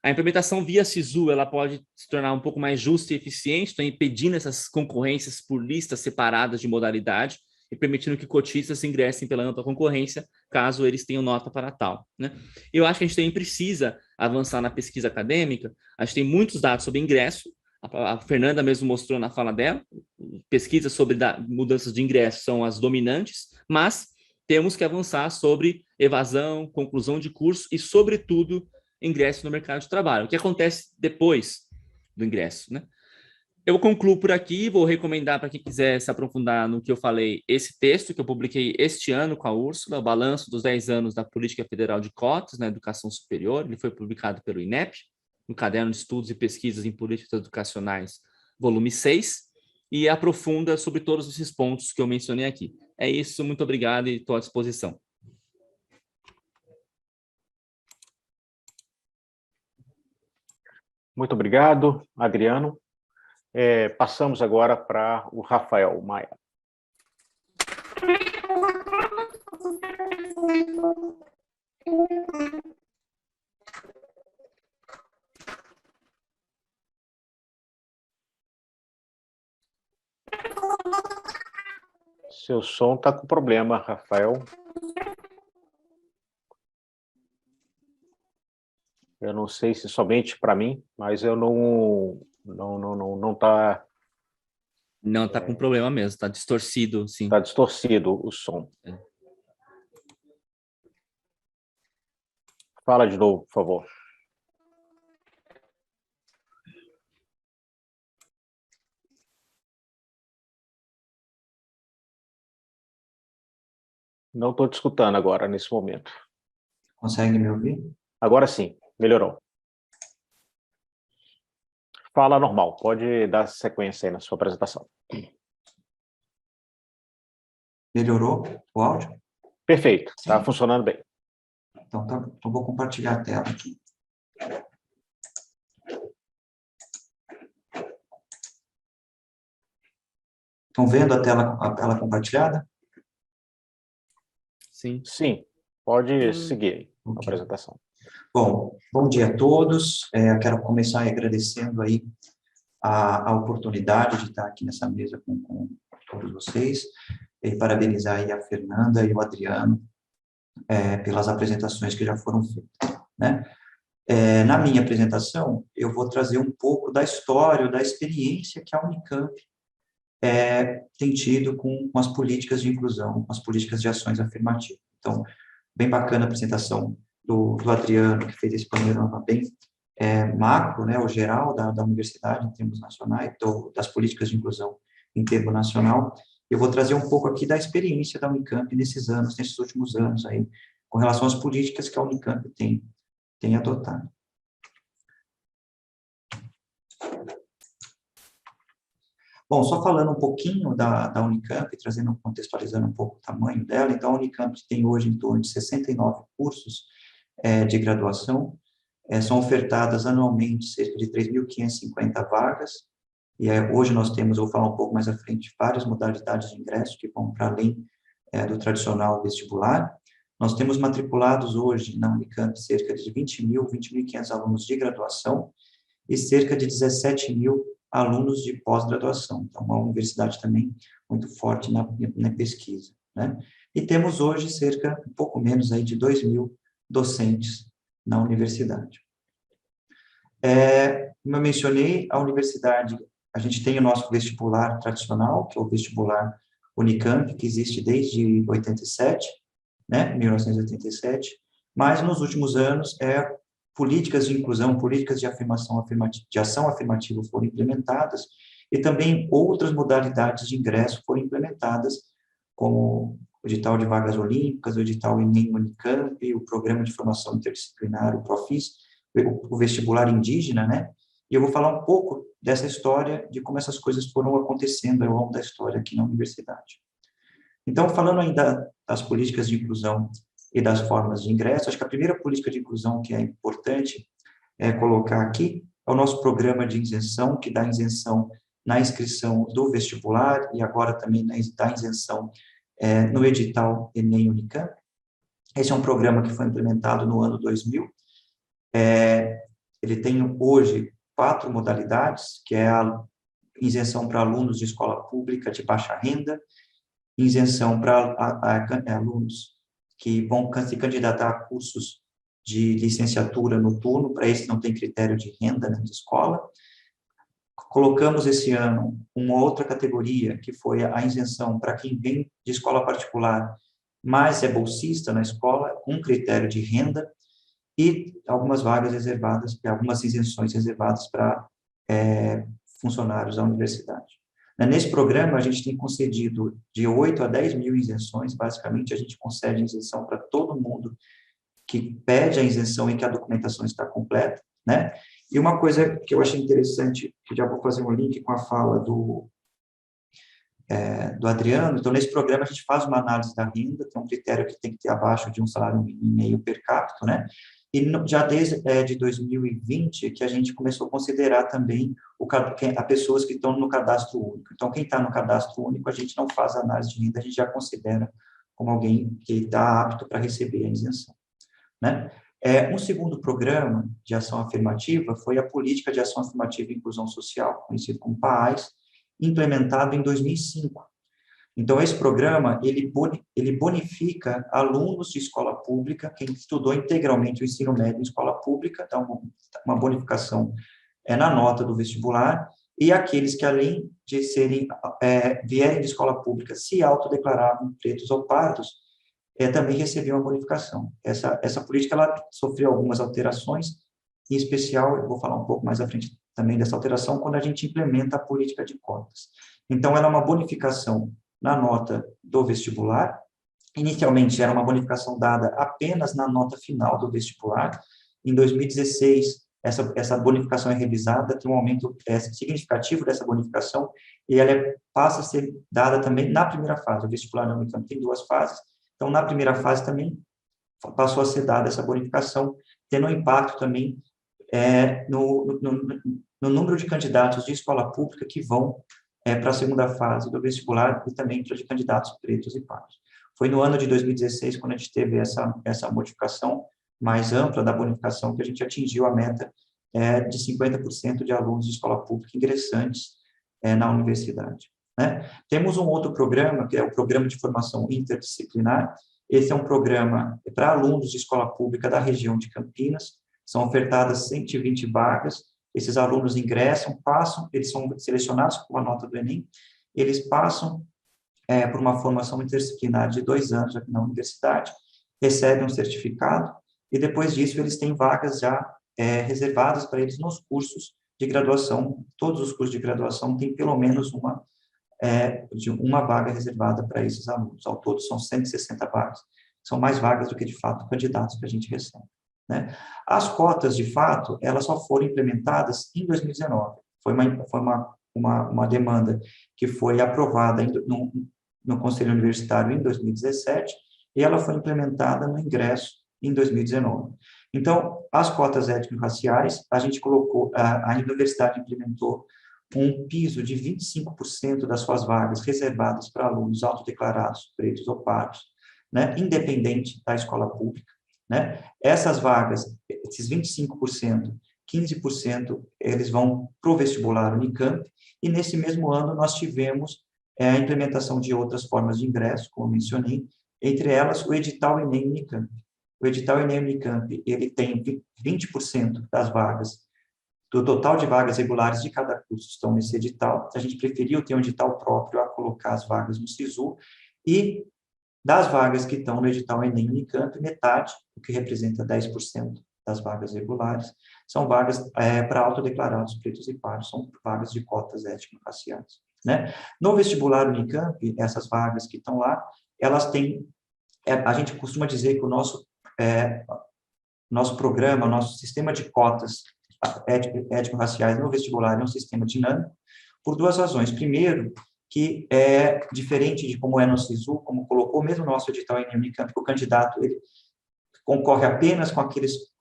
A implementação via SISU ela pode se tornar um pouco mais justa e eficiente, então impedindo essas concorrências por listas separadas de modalidade e permitindo que cotistas ingressem pela ampla concorrência, caso eles tenham nota para tal, né? Eu acho que a gente também precisa avançar na pesquisa acadêmica. A gente tem muitos dados sobre ingresso. A Fernanda mesmo mostrou na fala dela, pesquisas sobre mudanças de ingresso são as dominantes, mas temos que avançar sobre evasão, conclusão de curso e, sobretudo, ingresso no mercado de trabalho. O que acontece depois do ingresso, né? Eu concluo por aqui, vou recomendar para quem quiser se aprofundar no que eu falei, esse texto que eu publiquei este ano com a Úrsula, o balanço dos 10 anos da Política Federal de Cotas na Educação Superior. Ele foi publicado pelo INEP, no Caderno de Estudos e Pesquisas em Políticas Educacionais, volume 6, e aprofunda sobre todos esses pontos que eu mencionei aqui. É isso, muito obrigado e estou à disposição. Muito obrigado, Adriano. Passamos agora para o Rafael Maia. Seu som está com problema, Rafael. Eu não sei se somente para mim, mas eu não está. Não, está com problema mesmo, está distorcido, sim. Está distorcido o som. Fala de novo, por favor. Não estou te escutando agora, nesse momento. Consegue me ouvir? Agora sim, melhorou. Fala normal, pode dar sequência aí na sua apresentação. Melhorou o áudio? Perfeito, está Sim. funcionando bem. Então, tá, eu vou compartilhar a tela aqui. Estão vendo a tela compartilhada? Sim. Sim, pode seguir aí a Ok. apresentação. Bom dia a todos. Eu quero começar agradecendo aí a oportunidade de estar aqui nessa mesa com todos vocês e parabenizar aí a Fernanda e o Adriano pelas apresentações que já foram feitas, né? Na minha apresentação, eu vou trazer um pouco da história, da experiência que a Unicamp tem tido com as políticas de inclusão, com as políticas de ações afirmativas. Então, bem bacana a apresentação do Adriano, que fez esse panorama bem macro, né, o geral da universidade em termos nacionais, das políticas de inclusão em termo nacional. Eu vou trazer um pouco aqui da experiência da Unicamp nesses últimos anos aí, com relação às políticas que a Unicamp tem adotado. Bom, só falando um pouquinho da Unicamp, contextualizando um pouco o tamanho dela, então a Unicamp tem hoje em torno de 69 cursos de graduação, são ofertadas anualmente cerca de 3.550 vagas, e hoje nós temos, eu vou falar um pouco mais à frente, várias modalidades de ingresso que vão para além do tradicional vestibular. Nós temos matriculados hoje na Unicamp cerca de 20.500 alunos de graduação e cerca de 17.000 alunos de pós-graduação. Então, uma universidade também muito forte na pesquisa, né? E temos hoje um pouco menos aí de 2.000 docentes na universidade. Como eu mencionei, a universidade, a gente tem o nosso vestibular tradicional, que é o vestibular Unicamp, que existe desde 87, né, 1987, mas nos últimos anos, políticas de inclusão, políticas de ação afirmativa foram implementadas, e também outras modalidades de ingresso foram implementadas, como o edital de vagas olímpicas, o edital Enem Unicamp, o programa de formação interdisciplinar, o Profis, o vestibular indígena, né? E eu vou falar um pouco dessa história, de como essas coisas foram acontecendo ao longo da história aqui na universidade. Então, falando ainda das políticas de inclusão e das formas de ingresso, acho que a primeira política de inclusão que é importante colocar aqui é o nosso programa de isenção, que dá isenção na inscrição do vestibular e agora também dá isenção no edital Enem Unicamp. Esse é um programa que foi implementado no ano 2000. Ele tem hoje 4 modalidades, que é a isenção para alunos de escola pública de baixa renda, isenção para alunos que vão se candidatar a cursos de licenciatura noturno, para esse não tem critério de renda, né, de escola. Colocamos esse ano uma outra categoria, que foi a isenção para quem vem de escola particular, mas é bolsista na escola, com critério de renda, e algumas vagas reservadas, algumas isenções reservadas para funcionários da universidade. Nesse programa, a gente tem concedido de 8 a 10 mil isenções, basicamente a gente concede isenção para todo mundo que pede a isenção e que a documentação está completa, né? E uma coisa que eu achei interessante, que já vou fazer um link com a fala do Adriano, então nesse programa a gente faz uma análise da renda, tem um critério que tem que ter abaixo de um salário e meio per capita, né? E já desde de 2020 que a gente começou a considerar também a pessoas que estão no cadastro único. Então, quem está no cadastro único, a gente não faz análise de renda, a gente já considera como alguém que está apto para receber a isenção, né? Um segundo programa de ação afirmativa foi a Política de Ação Afirmativa e Inclusão Social, conhecido como PAAS, implementado em 2005. Então, esse programa, ele bonifica alunos de escola pública, quem estudou integralmente o ensino médio em escola pública, dá uma bonificação na nota do vestibular, e aqueles que, além de vierem de escola pública, se autodeclaravam pretos ou pardos, também recebiam uma bonificação. Essa política, ela sofreu algumas alterações, em especial, eu vou falar um pouco mais à frente também dessa alteração, quando a gente implementa a política de cotas. Então, ela é uma bonificação na nota do vestibular. Inicialmente, era uma bonificação dada apenas na nota final do vestibular. Em 2016, essa bonificação é revisada, tem um aumento significativo dessa bonificação, e ela passa a ser dada também na primeira fase. O vestibular da Unicamp tem 2 fases, então, na primeira fase também passou a ser dada essa bonificação, tendo um impacto também no número de candidatos de escola pública que vão para a segunda fase do vestibular e também para de candidatos pretos e pardos. Foi no ano de 2016, quando a gente teve essa modificação mais ampla da bonificação, que a gente atingiu a meta de 50% de alunos de escola pública ingressantes na universidade. Né? Temos um outro programa, que é o Programa de Formação Interdisciplinar. Esse é um programa para alunos de escola pública da região de Campinas. São ofertadas 120 vagas. Esses alunos ingressam, passam, eles são selecionados com a nota do Enem, eles passam por uma formação interdisciplinar de 2 anos aqui na universidade, recebem um certificado, e depois disso eles têm vagas já reservadas para eles nos cursos de graduação. Todos os cursos de graduação têm pelo menos uma vaga reservada para esses alunos. Ao todo são 160 vagas. São mais vagas do que, de fato, candidatos que a gente recebe. Né? As cotas, de fato, elas só foram implementadas em 2019. Foi uma demanda que foi aprovada no Conselho Universitário em 2017, e ela foi implementada no ingresso em 2019. Então, as cotas étnico-raciais, a gente colocou, a universidade implementou um piso de 25% das suas vagas reservadas para alunos autodeclarados, pretos ou pardos, né, independente da escola pública. Né? Essas vagas, esses 25%, 15%, eles vão para o vestibular Unicamp, e nesse mesmo ano nós tivemos a implementação de outras formas de ingresso, como eu mencionei, entre elas o edital Enem Unicamp. O edital Enem Unicamp, ele tem 20% das vagas, do total de vagas regulares de cada curso estão nesse edital. A gente preferiu ter um edital próprio a colocar as vagas no SISU, e das vagas que estão no edital Enem Unicamp, metade, o que representa 10% das vagas regulares, são vagas para autodeclarados pretos e pardos, são vagas de cotas étnico-raciais. Né? No vestibular Unicamp, essas vagas que estão lá, elas têm, a gente costuma dizer que o nosso programa, o nosso sistema de cotas étnico-raciais no vestibular é um sistema dinâmico, por 2 razões. Primeiro, que é diferente de como é no SISU, como colocou mesmo no nosso edital em Unicamp, que o candidato ele concorre apenas com aqueles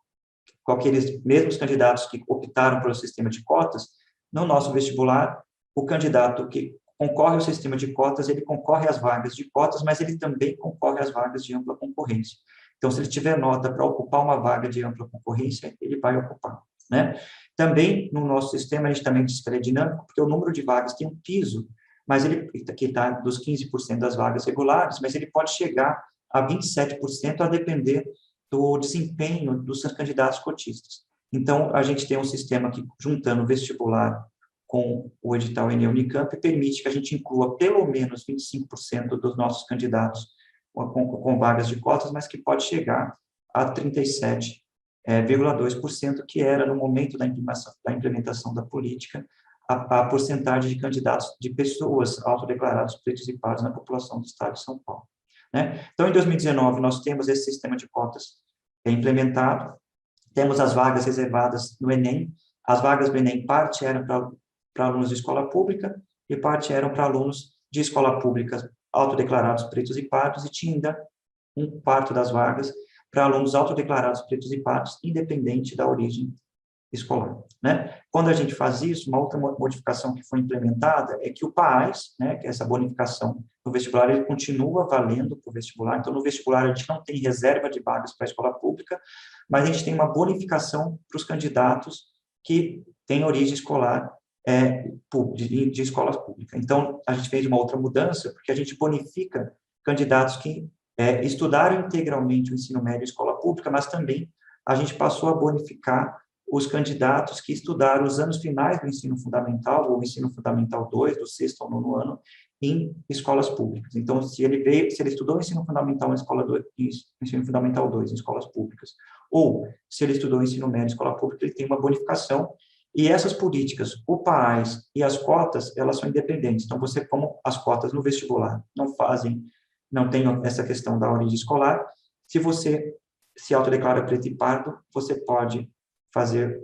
mesmos candidatos que optaram pelo sistema de cotas. No nosso vestibular, o candidato que concorre ao sistema de cotas, ele concorre às vagas de cotas, mas ele também concorre às vagas de ampla concorrência. Então, se ele tiver nota para ocupar uma vaga de ampla concorrência, ele vai ocupar. Né? Também, no nosso sistema, a gente também diz que ele é dinâmico, porque o número de vagas tem um piso, mas ele que está dos 15% das vagas regulares, mas ele pode chegar a 27% a depender do desempenho dos candidatos cotistas. Então, a gente tem um sistema que, juntando o vestibular com o edital Enem Unicamp, permite que a gente inclua pelo menos 25% dos nossos candidatos com vagas de cotas, mas que pode chegar a 37,2%, que era, no momento da implementação da política, a porcentagem de candidatos, de pessoas autodeclaradas pretos e pardos na população do estado de São Paulo. Né? Então, em 2019, nós temos esse sistema de cotas implementado, temos as vagas reservadas no Enem. As vagas do Enem, parte eram para alunos de escola pública e parte eram para alunos de escola pública autodeclarados pretos e pardos, e tinha ainda 1/4 das vagas para alunos autodeclarados pretos e pardos, independente da origem escolar. Né? Quando a gente faz isso, uma outra modificação que foi implementada é que o PAS, né, que é essa bonificação no vestibular, ele continua valendo para o vestibular. Então, no vestibular, a gente não tem reserva de vagas para a escola pública, mas a gente tem uma bonificação para os candidatos que têm origem escolar de escolas públicas. Então, a gente fez uma outra mudança, porque a gente bonifica candidatos que estudaram integralmente o ensino médio e escola pública, mas também a gente passou a bonificar os candidatos que estudaram os anos finais do ensino fundamental, ou ensino fundamental 2, do 6º ao 9º ano, em escolas públicas. Então, se ele estudou o ensino fundamental ensino fundamental 2 em escolas públicas, ou se ele estudou o ensino médio em escola pública, ele tem uma bonificação. E essas políticas, o PAS e as cotas, elas são independentes. Então, como as cotas no vestibular não tem essa questão da origem escolar, se você se autodeclara preto e pardo, você pode fazer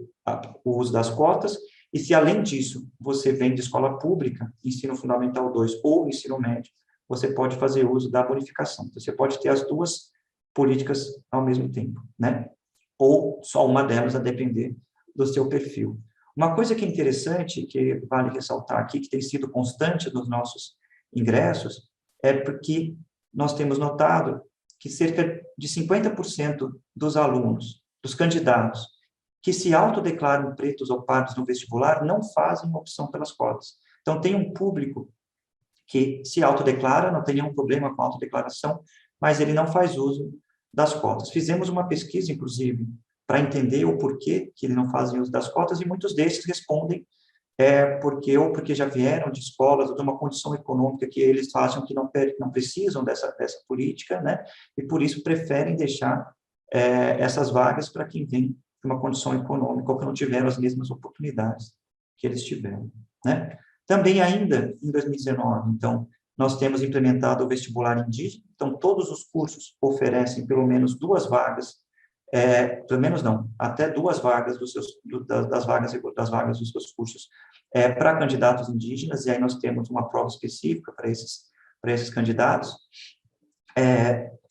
o uso das cotas, e se, além disso, você vem de escola pública, ensino fundamental 2 ou ensino médio, você pode fazer uso da bonificação. Então, você pode ter as duas políticas ao mesmo tempo, né? Ou só uma delas, a depender do seu perfil. Uma coisa que é interessante, que vale ressaltar aqui, que tem sido constante nos nossos ingressos, é porque nós temos notado que cerca de 50% dos alunos, dos candidatos, que se autodeclaram pretos ou pardos no vestibular, não fazem opção pelas cotas. Então, tem um público que se autodeclara, não tem nenhum problema com a autodeclaração, mas ele não faz uso das cotas. Fizemos uma pesquisa, inclusive, para entender o porquê que ele não fazem uso das cotas, e muitos desses respondem porque já vieram de escolas ou de uma condição econômica que eles acham que não precisam dessa política, né? E por isso preferem deixar essas vagas para quem vem de uma condição econômica ou que não tiveram as mesmas oportunidades que eles tiveram, né? Também ainda em 2019, então, nós temos implementado o vestibular indígena, então todos os cursos oferecem pelo menos 2 vagas, pelo menos não, até 2 vagas das vagas dos seus cursos para candidatos indígenas, e aí nós temos uma prova específica para esses candidatos.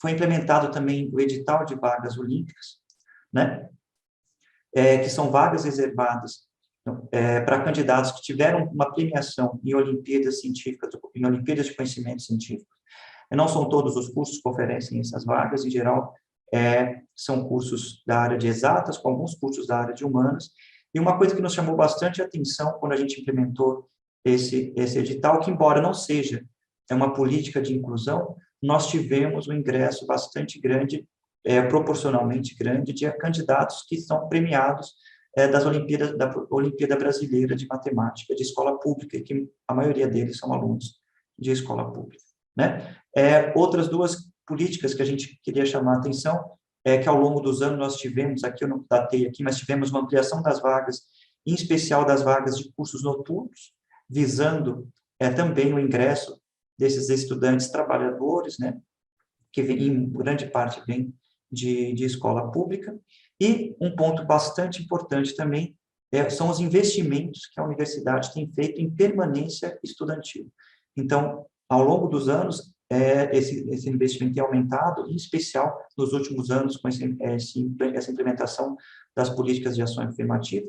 Foi implementado também o edital de vagas olímpicas, né? Que são vagas reservadas para candidatos que tiveram uma premiação em Olimpíadas científicas, em Olimpíadas de conhecimento científico. E não são todos os cursos que oferecem essas vagas, em geral, são cursos da área de exatas, com alguns cursos da área de humanas. E uma coisa que nos chamou bastante atenção quando a gente implementou esse edital, que embora não seja uma política de inclusão, nós tivemos um ingresso bastante grande, proporcionalmente grande, de candidatos que são premiados da Olimpíada Brasileira de Matemática, de escola pública, e que a maioria deles são alunos de escola pública, né? Outras 2 políticas que a gente queria chamar a atenção que ao longo dos anos nós tivemos, aqui eu não datei aqui, mas tivemos uma ampliação das vagas, em especial das vagas de cursos noturnos, visando também o ingresso desses estudantes trabalhadores, né, que em grande parte vem de escola pública. E um ponto bastante importante também são os investimentos que a universidade tem feito em permanência estudantil. Então, ao longo dos anos, esse investimento tem aumentado, em especial nos últimos anos, com essa implementação das políticas de ação afirmativa.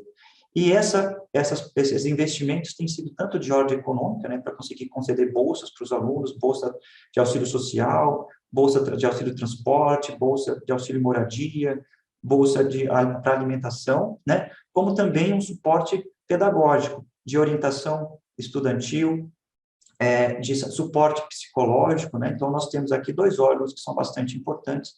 E esses investimentos têm sido tanto de ordem econômica, né, para conseguir conceder bolsas para os alunos, bolsa de auxílio social, bolsa de auxílio transporte, bolsa de auxílio moradia, bolsa para alimentação, né, como também um suporte pedagógico, de orientação estudantil, de suporte psicológico, né? Então, nós temos aqui 2 órgãos que são bastante importantes,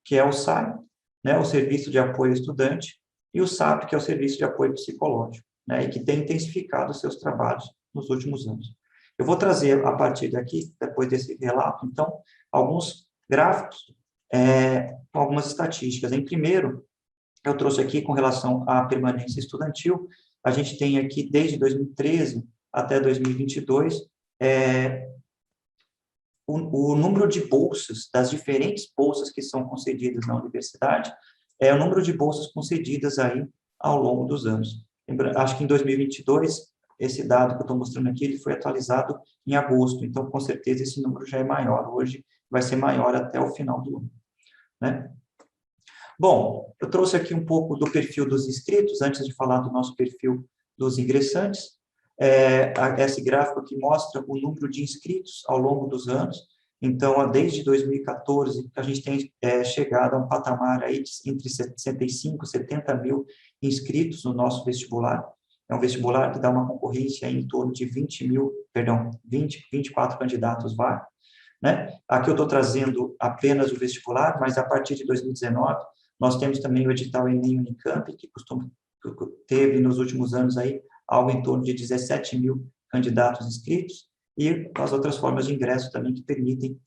que é o SAI, né, o Serviço de Apoio ao Estudante, e o SAP, que é o Serviço de Apoio Psicológico, né, e que tem intensificado os seus trabalhos nos últimos anos. Eu vou trazer, a partir daqui, depois desse relato, então, alguns gráficos, com algumas estatísticas. Em primeiro, eu trouxe aqui com relação à permanência estudantil, a gente tem aqui, desde 2013 até 2022, o número de bolsas, das diferentes bolsas que são concedidas na universidade, o número de bolsas concedidas aí ao longo dos anos. Acho que em 2022, esse dado que eu estou mostrando aqui, ele foi atualizado em agosto, então, com certeza, esse número já é maior. Hoje vai ser maior até o final do ano, né? Bom, eu trouxe aqui um pouco do perfil dos inscritos, antes de falar do nosso perfil dos ingressantes. Esse gráfico aqui mostra o número de inscritos ao longo dos anos. Então, desde 2014, a gente tem chegado a um patamar aí de entre 65 e 70 mil inscritos no nosso vestibular. É um vestibular que dá uma concorrência em torno de 24 candidatos vaga, né? Aqui eu estou trazendo apenas o vestibular, mas a partir de 2019, nós temos também o edital Enem Unicamp, que teve nos últimos anos aí algo em torno de 17 mil candidatos inscritos, e as outras formas de ingresso também que permitem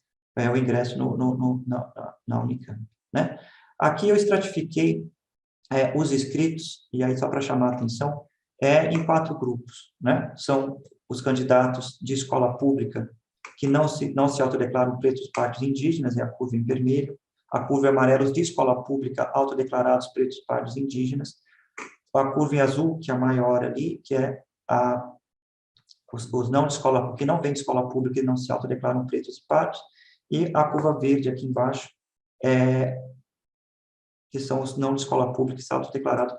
o ingresso na Unicamp, né? Aqui eu estratifiquei os inscritos, e aí só para chamar a atenção, em 4 grupos, né? São os candidatos de escola pública que não se autodeclaram pretos, pardos indígenas, é a curva em vermelho, a curva em amarelo, os de escola pública autodeclarados pretos, pardos indígenas, a curva em azul, que é a maior ali, que é os não de escola, que não vêm de escola pública e não se autodeclaram pretos e pardos, e a curva verde aqui embaixo, que são os não de escola pública e se autodeclararam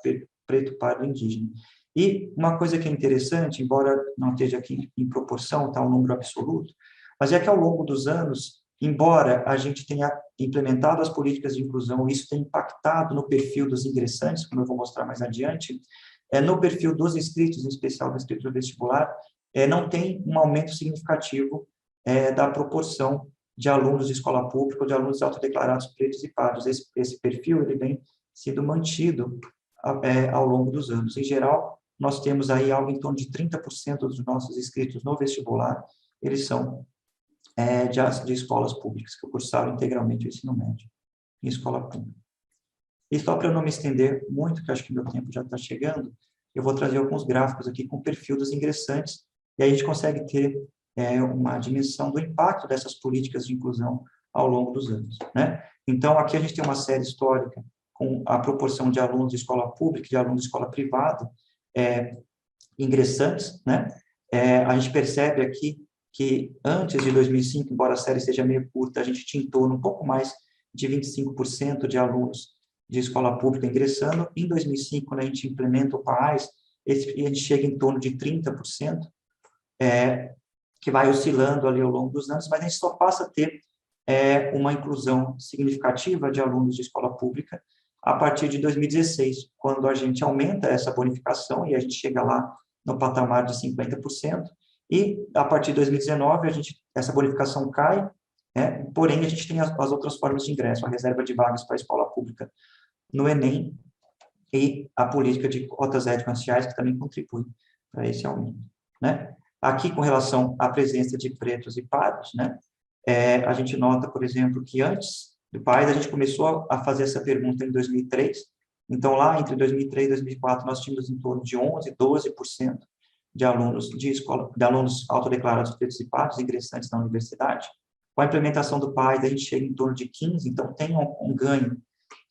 preto, pardo e indígena. E uma coisa que é interessante, embora não esteja aqui em proporção, tá, um número absoluto, mas é que ao longo dos anos, embora a gente tenha implementado as políticas de inclusão, isso tem impactado no perfil dos ingressantes, como eu vou mostrar mais adiante, no perfil dos inscritos, em especial do inscrito vestibular, não tem um aumento significativo da proporção de alunos de escola pública ou de alunos autodeclarados pretos e pardos. Esse perfil ele vem sendo mantido ao longo dos anos. Em geral, nós temos aí algo em torno de 30% dos nossos inscritos no vestibular, eles são de escolas públicas, que cursaram integralmente o ensino médio em escola pública. E só para eu não me estender muito, que acho que meu tempo já está chegando, eu vou trazer alguns gráficos aqui com o perfil dos ingressantes, e aí a gente consegue ter uma dimensão do impacto dessas políticas de inclusão ao longo dos anos, né? Então, aqui a gente tem uma série histórica com a proporção de alunos de escola pública e de alunos de escola privada ingressantes, né? A gente percebe aqui que antes de 2005, embora a série seja meio curta, a gente tinha em torno um pouco mais de 25% de alunos de escola pública ingressando. Em 2005, quando a gente implementa o PAES, a gente chega em torno de 30%, que vai oscilando ali ao longo dos anos, mas a gente só passa a ter uma inclusão significativa de alunos de escola pública a partir de 2016, quando a gente aumenta essa bonificação e a gente chega lá no patamar de 50%, e a partir de 2019 essa bonificação cai, porém a gente tem as outras formas de ingresso, a reserva de vagas para a escola pública no Enem e a política de cotas étnico-raciais, que também contribui para esse aumento, né? Aqui, com relação à presença de pretos e pardos, né, a gente nota, por exemplo, que antes do PAES, a gente começou a fazer essa pergunta em 2003, então lá entre 2003 e 2004 nós tínhamos em torno de 11%, 12% de alunos de alunos autodeclarados pretos e pardos ingressantes na universidade. Com a implementação do PAES, a gente chega em torno de 15%, então tem um ganho,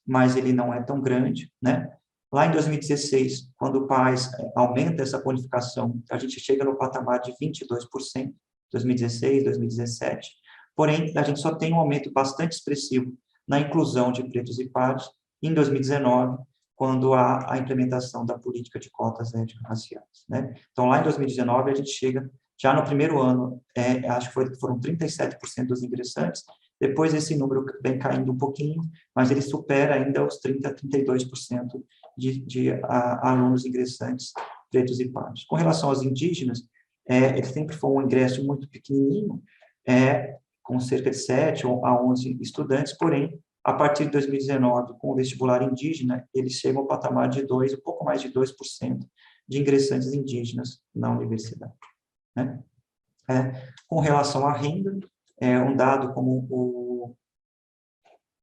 mas ele não é tão grande, né? Lá em 2016, quando o PAES aumenta essa bonificação, a gente chega no patamar de 22%, 2016, 2017, porém, a gente só tem um aumento bastante expressivo na inclusão de pretos e pardos em 2019, quando há a implementação da política de cotas étnico-raciais, né? Então, lá em 2019, a gente chega, já no primeiro ano, acho que foram 37% dos ingressantes, depois esse número vem caindo um pouquinho, mas ele supera ainda os 30%, 32% de alunos ingressantes pretos e pardos. Com relação aos indígenas, ele sempre foi um ingresso muito pequenininho, com cerca de 7 a 11 estudantes, porém, a partir de 2019, com o vestibular indígena, eles chegam ao patamar de um pouco mais de 2% de ingressantes indígenas na universidade, né? Com relação à renda, um dado como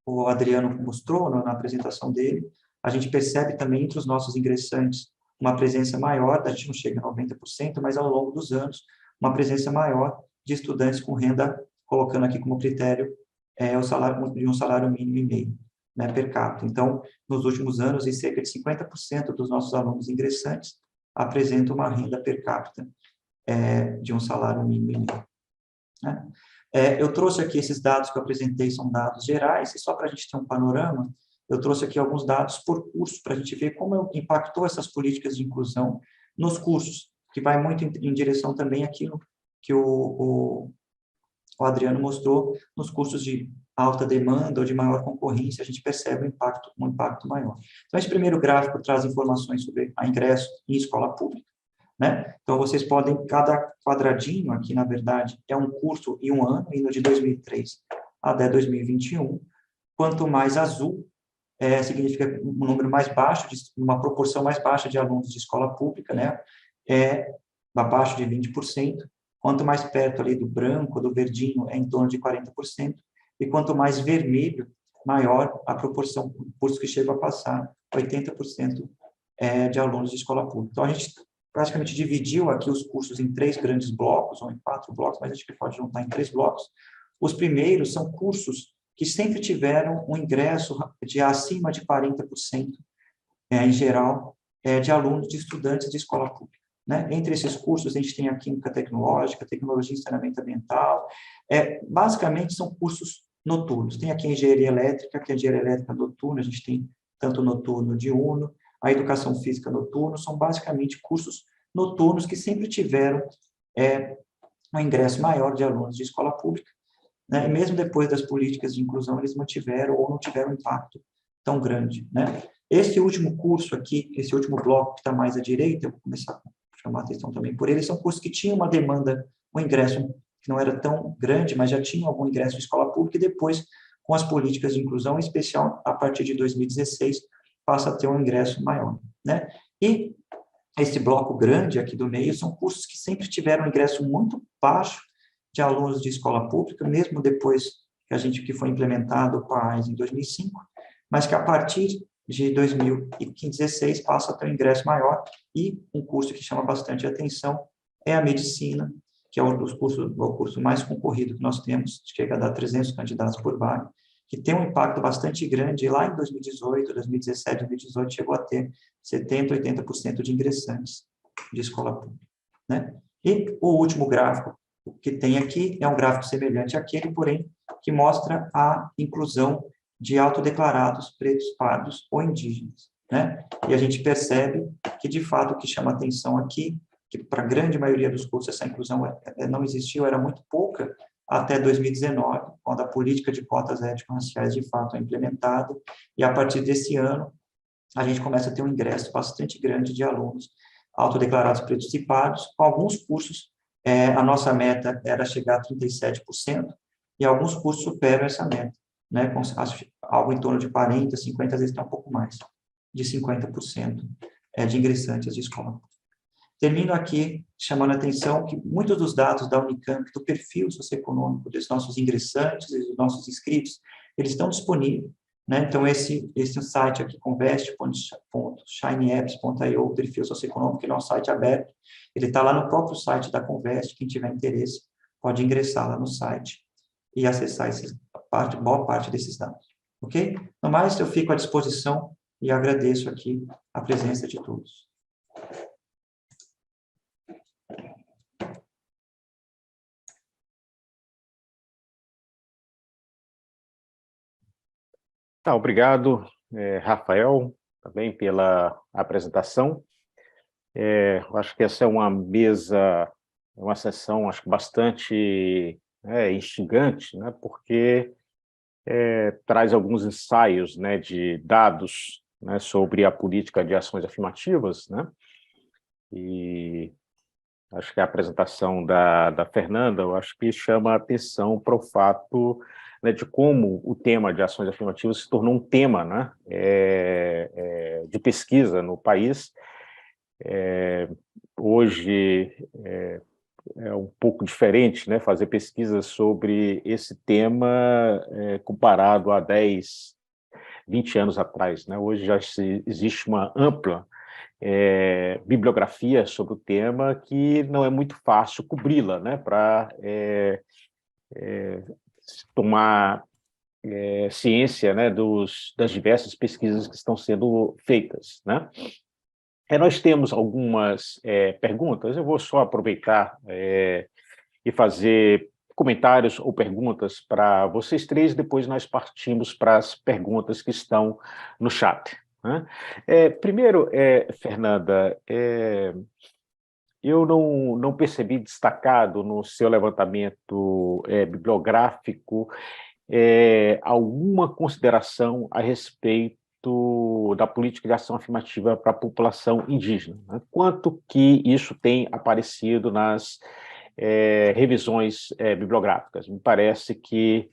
o Adriano mostrou na apresentação dele, a gente percebe também entre os nossos ingressantes uma presença maior, a gente não chega a 90%, mas ao longo dos anos, uma presença maior de estudantes com renda, colocando aqui como critério o salário de um salário mínimo e meio, né, per capita. Então, nos últimos anos, em cerca de 50% dos nossos alunos ingressantes apresentam uma renda per capita de um salário mínimo e meio, né? Eu trouxe aqui esses dados que eu apresentei, são dados gerais, e só para a gente ter um panorama, eu trouxe aqui alguns dados por curso, para a gente ver como impactou essas políticas de inclusão nos cursos, que vai muito em direção também àquilo que o Adriano mostrou nos cursos de alta demanda ou de maior concorrência, a gente percebe um impacto maior. Então, esse primeiro gráfico traz informações sobre a ingresso em escola pública, né? Então, vocês podem, cada quadradinho aqui, na verdade, é um curso e um ano, indo de 2003 até 2021. Quanto mais azul, significa um número mais baixo, uma proporção mais baixa de alunos de escola pública, né? Abaixo de 20%. Quanto mais perto ali do branco, do verdinho, é em torno de 40%. E quanto mais vermelho, maior a proporção de cursos que chegam a passar 80% de alunos de escola pública. Então, a gente praticamente dividiu aqui os cursos em 3 grandes blocos, ou em 4 blocos, mas a gente pode juntar em 3 blocos. Os primeiros são cursos que sempre tiveram um ingresso de acima de 40%, em geral, de alunos, de estudantes de escola pública. Né? Entre esses cursos, a gente tem a Química Tecnológica, Tecnologia e Saneamento Ambiental. Basicamente, são cursos noturnos. Tem aqui a Engenharia Elétrica, que é a Engenharia Elétrica noturna, a gente tem tanto noturno diurno, a Educação Física noturno, são basicamente cursos noturnos que sempre tiveram um ingresso maior de alunos de escola pública, né? E mesmo depois das políticas de inclusão, eles mantiveram ou não tiveram um impacto tão grande, né? Esse último curso aqui, esse último bloco que está mais à direita, eu vou começar a chamar a atenção também por ele, são cursos que tinham uma demanda, um ingresso que não era tão grande, mas já tinham algum ingresso de escola pública, e depois, com as políticas de inclusão, em especial a partir de 2016, passa a ter um ingresso maior, né? E esse bloco grande aqui do meio são cursos que sempre tiveram um ingresso muito baixo de alunos de escola pública, mesmo depois que foi implementado o PAES em 2005, mas que a partir de 2016 passa a ter um ingresso maior, e um curso que chama bastante atenção é a medicina, que é o curso mais concorrido que nós temos, chega a dar 300 candidatos por vaga, que tem um impacto bastante grande. Lá em 2018, 2017, 2018, chegou a ter 70%, 80% de ingressantes de escola pública, né? E o último gráfico que tem aqui é um gráfico semelhante àquele, porém, que mostra a inclusão de autodeclarados pretos, pardos ou indígenas, né? E a gente percebe que, de fato, o que chama atenção aqui, que para a grande maioria dos cursos essa inclusão não existiu, era muito pouca, até 2019, quando a política de cotas étnico-raciais, de fato, é implementada, e a partir desse ano, a gente começa a ter um ingresso bastante grande de alunos autodeclarados pretos e pardos. Com alguns cursos, a nossa meta era chegar a 37%, e alguns cursos superam essa meta, né, com algo em torno de 40%, 50%, às vezes até um pouco mais, de 50% de ingressantes de escola. Termino aqui chamando a atenção que muitos dos dados da Unicamp, do perfil socioeconômico dos nossos ingressantes e dos nossos inscritos, eles estão disponíveis, né? Então, esse site aqui, convest.shinyapps.io, o perfil socioeconômico, ele é um site aberto, ele está lá no próprio site da Convest, quem tiver interesse pode ingressar lá no site e acessar boa parte desses dados, ok? No mais, eu fico à disposição e agradeço aqui a presença de todos. Tá, obrigado, Rafael, também pela apresentação. Eu acho que essa é uma sessão, acho que bastante instigante, né, porque traz alguns ensaios, né, de dados, né, sobre a política de ações afirmativas, né, e acho que a apresentação da Fernanda, eu acho que chama a atenção para o fato, né, de como o tema de ações afirmativas se tornou um tema, né, de pesquisa no país. Hoje é um pouco diferente, né, fazer pesquisas sobre esse tema comparado a 10, 20 anos atrás, né? Hoje já existe uma ampla bibliografia sobre o tema que não é muito fácil cobri-la, né, para tomar ciência, né, das diversas pesquisas que estão sendo feitas, né? Nós temos algumas perguntas, eu vou só aproveitar e fazer comentários ou perguntas para vocês três, depois nós partimos para as perguntas que estão no chat, né? Primeiro, Fernanda, eu não percebi destacado no seu levantamento bibliográfico alguma consideração a respeito da política de ação afirmativa para a população indígena, né? Quanto que isso tem aparecido nas revisões bibliográficas. Me parece que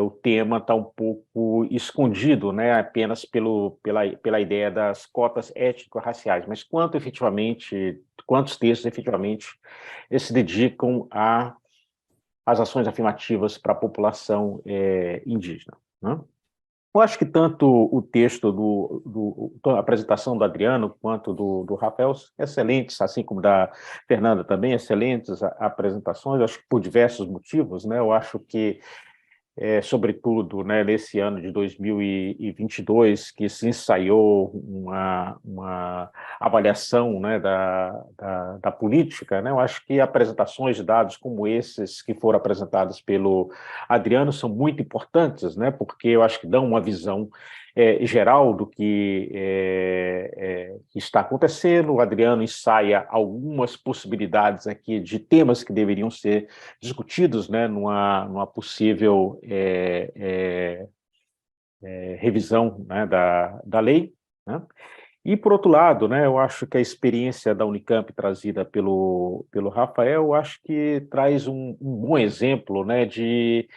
o tema está um pouco escondido, né, apenas pela ideia das cotas étnico-raciais, mas quantos textos efetivamente se dedicam às ações afirmativas para a população indígena, né? Eu acho que tanto o texto a apresentação do Adriano quanto do Rafael, excelentes, assim como da Fernanda também, excelentes apresentações, eu acho que por diversos motivos, né? Eu acho que sobretudo, né, nesse ano de 2022, que se ensaiou uma avaliação, né, da política, né, eu acho que apresentações de dados como esses que foram apresentados pelo Adriano são muito importantes, né, porque eu acho que dão uma visão geral do que está acontecendo. O Adriano ensaia algumas possibilidades aqui de temas que deveriam ser discutidos, né, numa possível revisão, né, da lei, né? E, por outro lado, né, eu acho que a experiência da Unicamp trazida pelo Rafael, eu acho que traz um bom exemplo, né, de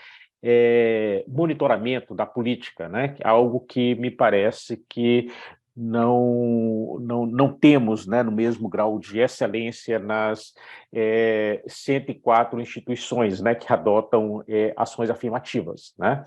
monitoramento da política, né? Algo que me parece que não temos, né, no mesmo grau de excelência nas 104 instituições, né, que adotam ações afirmativas, né?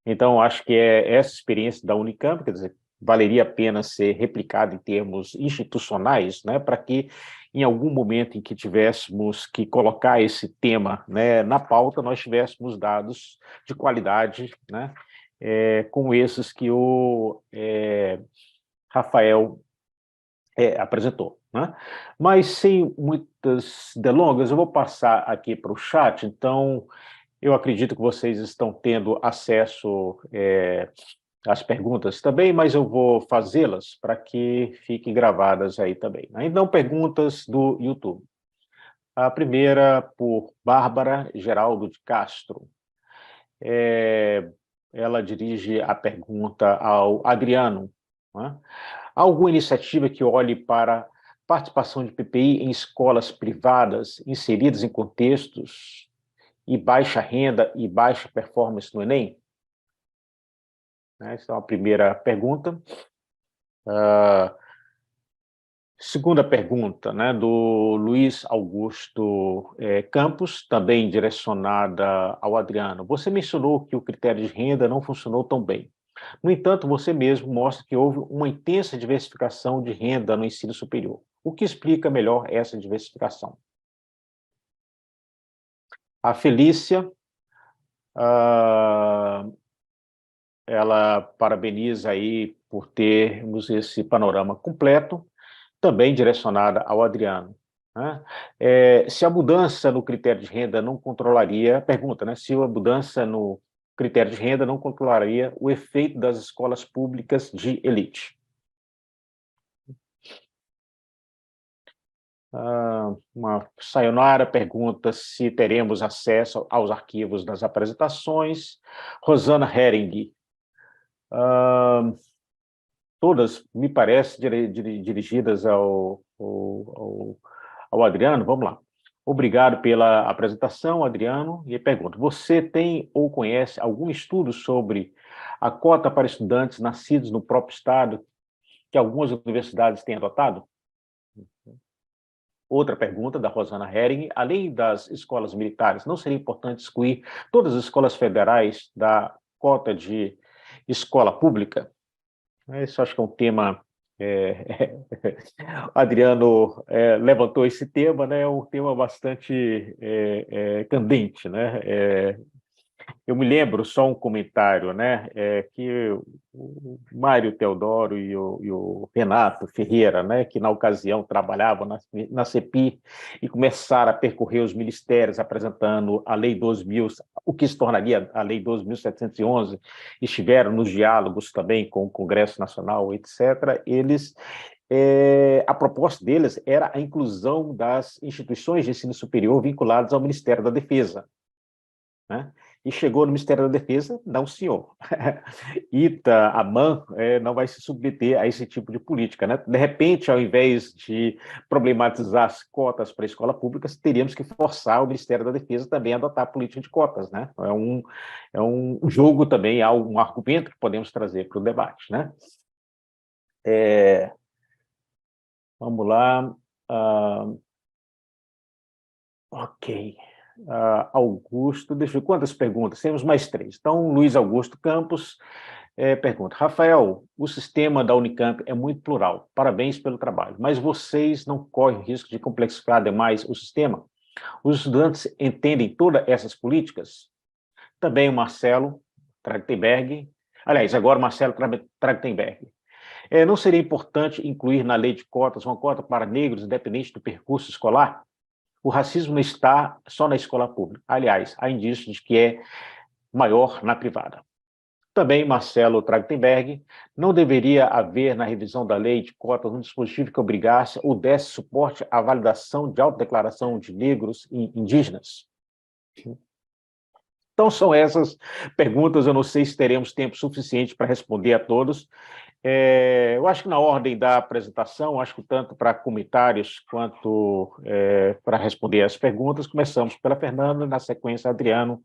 Então, acho que essa experiência da Unicamp, quer dizer, valeria a pena ser replicada em termos institucionais, né, para que, em algum momento em que tivéssemos que colocar esse tema, né, na pauta, nós tivéssemos dados de qualidade, né, como esses que o Rafael apresentou, né? Mas, sem muitas delongas, eu vou passar aqui para o chat. Então, eu acredito que vocês estão tendo acesso às perguntas também, mas eu vou fazê-las para que fiquem gravadas aí também, né? Então, perguntas do YouTube. A primeira por Bárbara Geraldo de Castro. Ela dirige a pergunta ao Adriano, né? Há alguma iniciativa que olhe para participação de PPI em escolas privadas inseridas em contextos e baixa renda e baixa performance no Enem? Essa é uma primeira pergunta. Segunda pergunta, né, do Luiz Augusto Campos, também direcionada ao Adriano. Você mencionou que o critério de renda não funcionou tão bem. No entanto, você mesmo mostra que houve uma intensa diversificação de renda no ensino superior. O que explica melhor essa diversificação? A Felícia, ela parabeniza aí por termos esse panorama completo, também direcionada ao Adriano, né? Se a mudança no critério de renda não controlaria, pergunta, né? Se a mudança no critério de renda não controlaria o efeito das escolas públicas de elite. Uma Sayonara pergunta se teremos acesso aos arquivos das apresentações. Rosana Hering, todas, me parece, dirigidas ao Adriano. Vamos lá. Obrigado pela apresentação, Adriano. E pergunto, você tem ou conhece algum estudo sobre a cota para estudantes nascidos no próprio estado que algumas universidades têm adotado? Outra pergunta da Rosana Hering, além das escolas militares, não seria importante excluir todas as escolas federais da cota de escola pública? Isso acho que é um tema... O Adriano levantou esse tema, né? É um tema bastante candente, né? Eu me lembro, só um comentário, né, que o Mário Teodoro e o Renato Ferreira, né, que na ocasião trabalhavam na CEPI e começaram a percorrer os ministérios apresentando a Lei 12.000, o que se tornaria a Lei 12.711, estiveram nos diálogos também com o Congresso Nacional, etc., a proposta deles era a inclusão das instituições de ensino superior vinculadas ao Ministério da Defesa, né? E chegou no Ministério da Defesa, não, senhor. ITA, AMAN, não vai se submeter a esse tipo de política, né? De repente, ao invés de problematizar as cotas para escolas públicas, teríamos que forçar o Ministério da Defesa também a adotar a política de cotas, né? É um jogo também, há um argumento que podemos trazer para o debate, né? Vamos lá. Ok. Augusto, deixa eu ver quantas perguntas, temos mais 3. Então, Luiz Augusto Campos pergunta, Rafael, o sistema da Unicamp é muito plural, parabéns pelo trabalho, mas vocês não correm o risco de complexificar demais o sistema? Os estudantes entendem todas essas políticas? também o Marcelo Trachtenberg, aliás, agora o Marcelo Trachtenberg. Não seria importante incluir na lei de cotas uma cota para negros, independente do percurso escolar? O racismo não está só na escola pública. Aliás, há indícios de que é maior na privada. Também, Marcelo Trachtenberg, não deveria haver na revisão da lei de cotas um dispositivo que obrigasse ou desse suporte à validação de autodeclaração de negros e indígenas? Então, são essas perguntas. Eu não sei se teremos tempo suficiente para responder a todos. Eu acho que na ordem da apresentação, acho que tanto para comentários quanto para responder as perguntas, começamos pela Fernanda, na sequência Adriano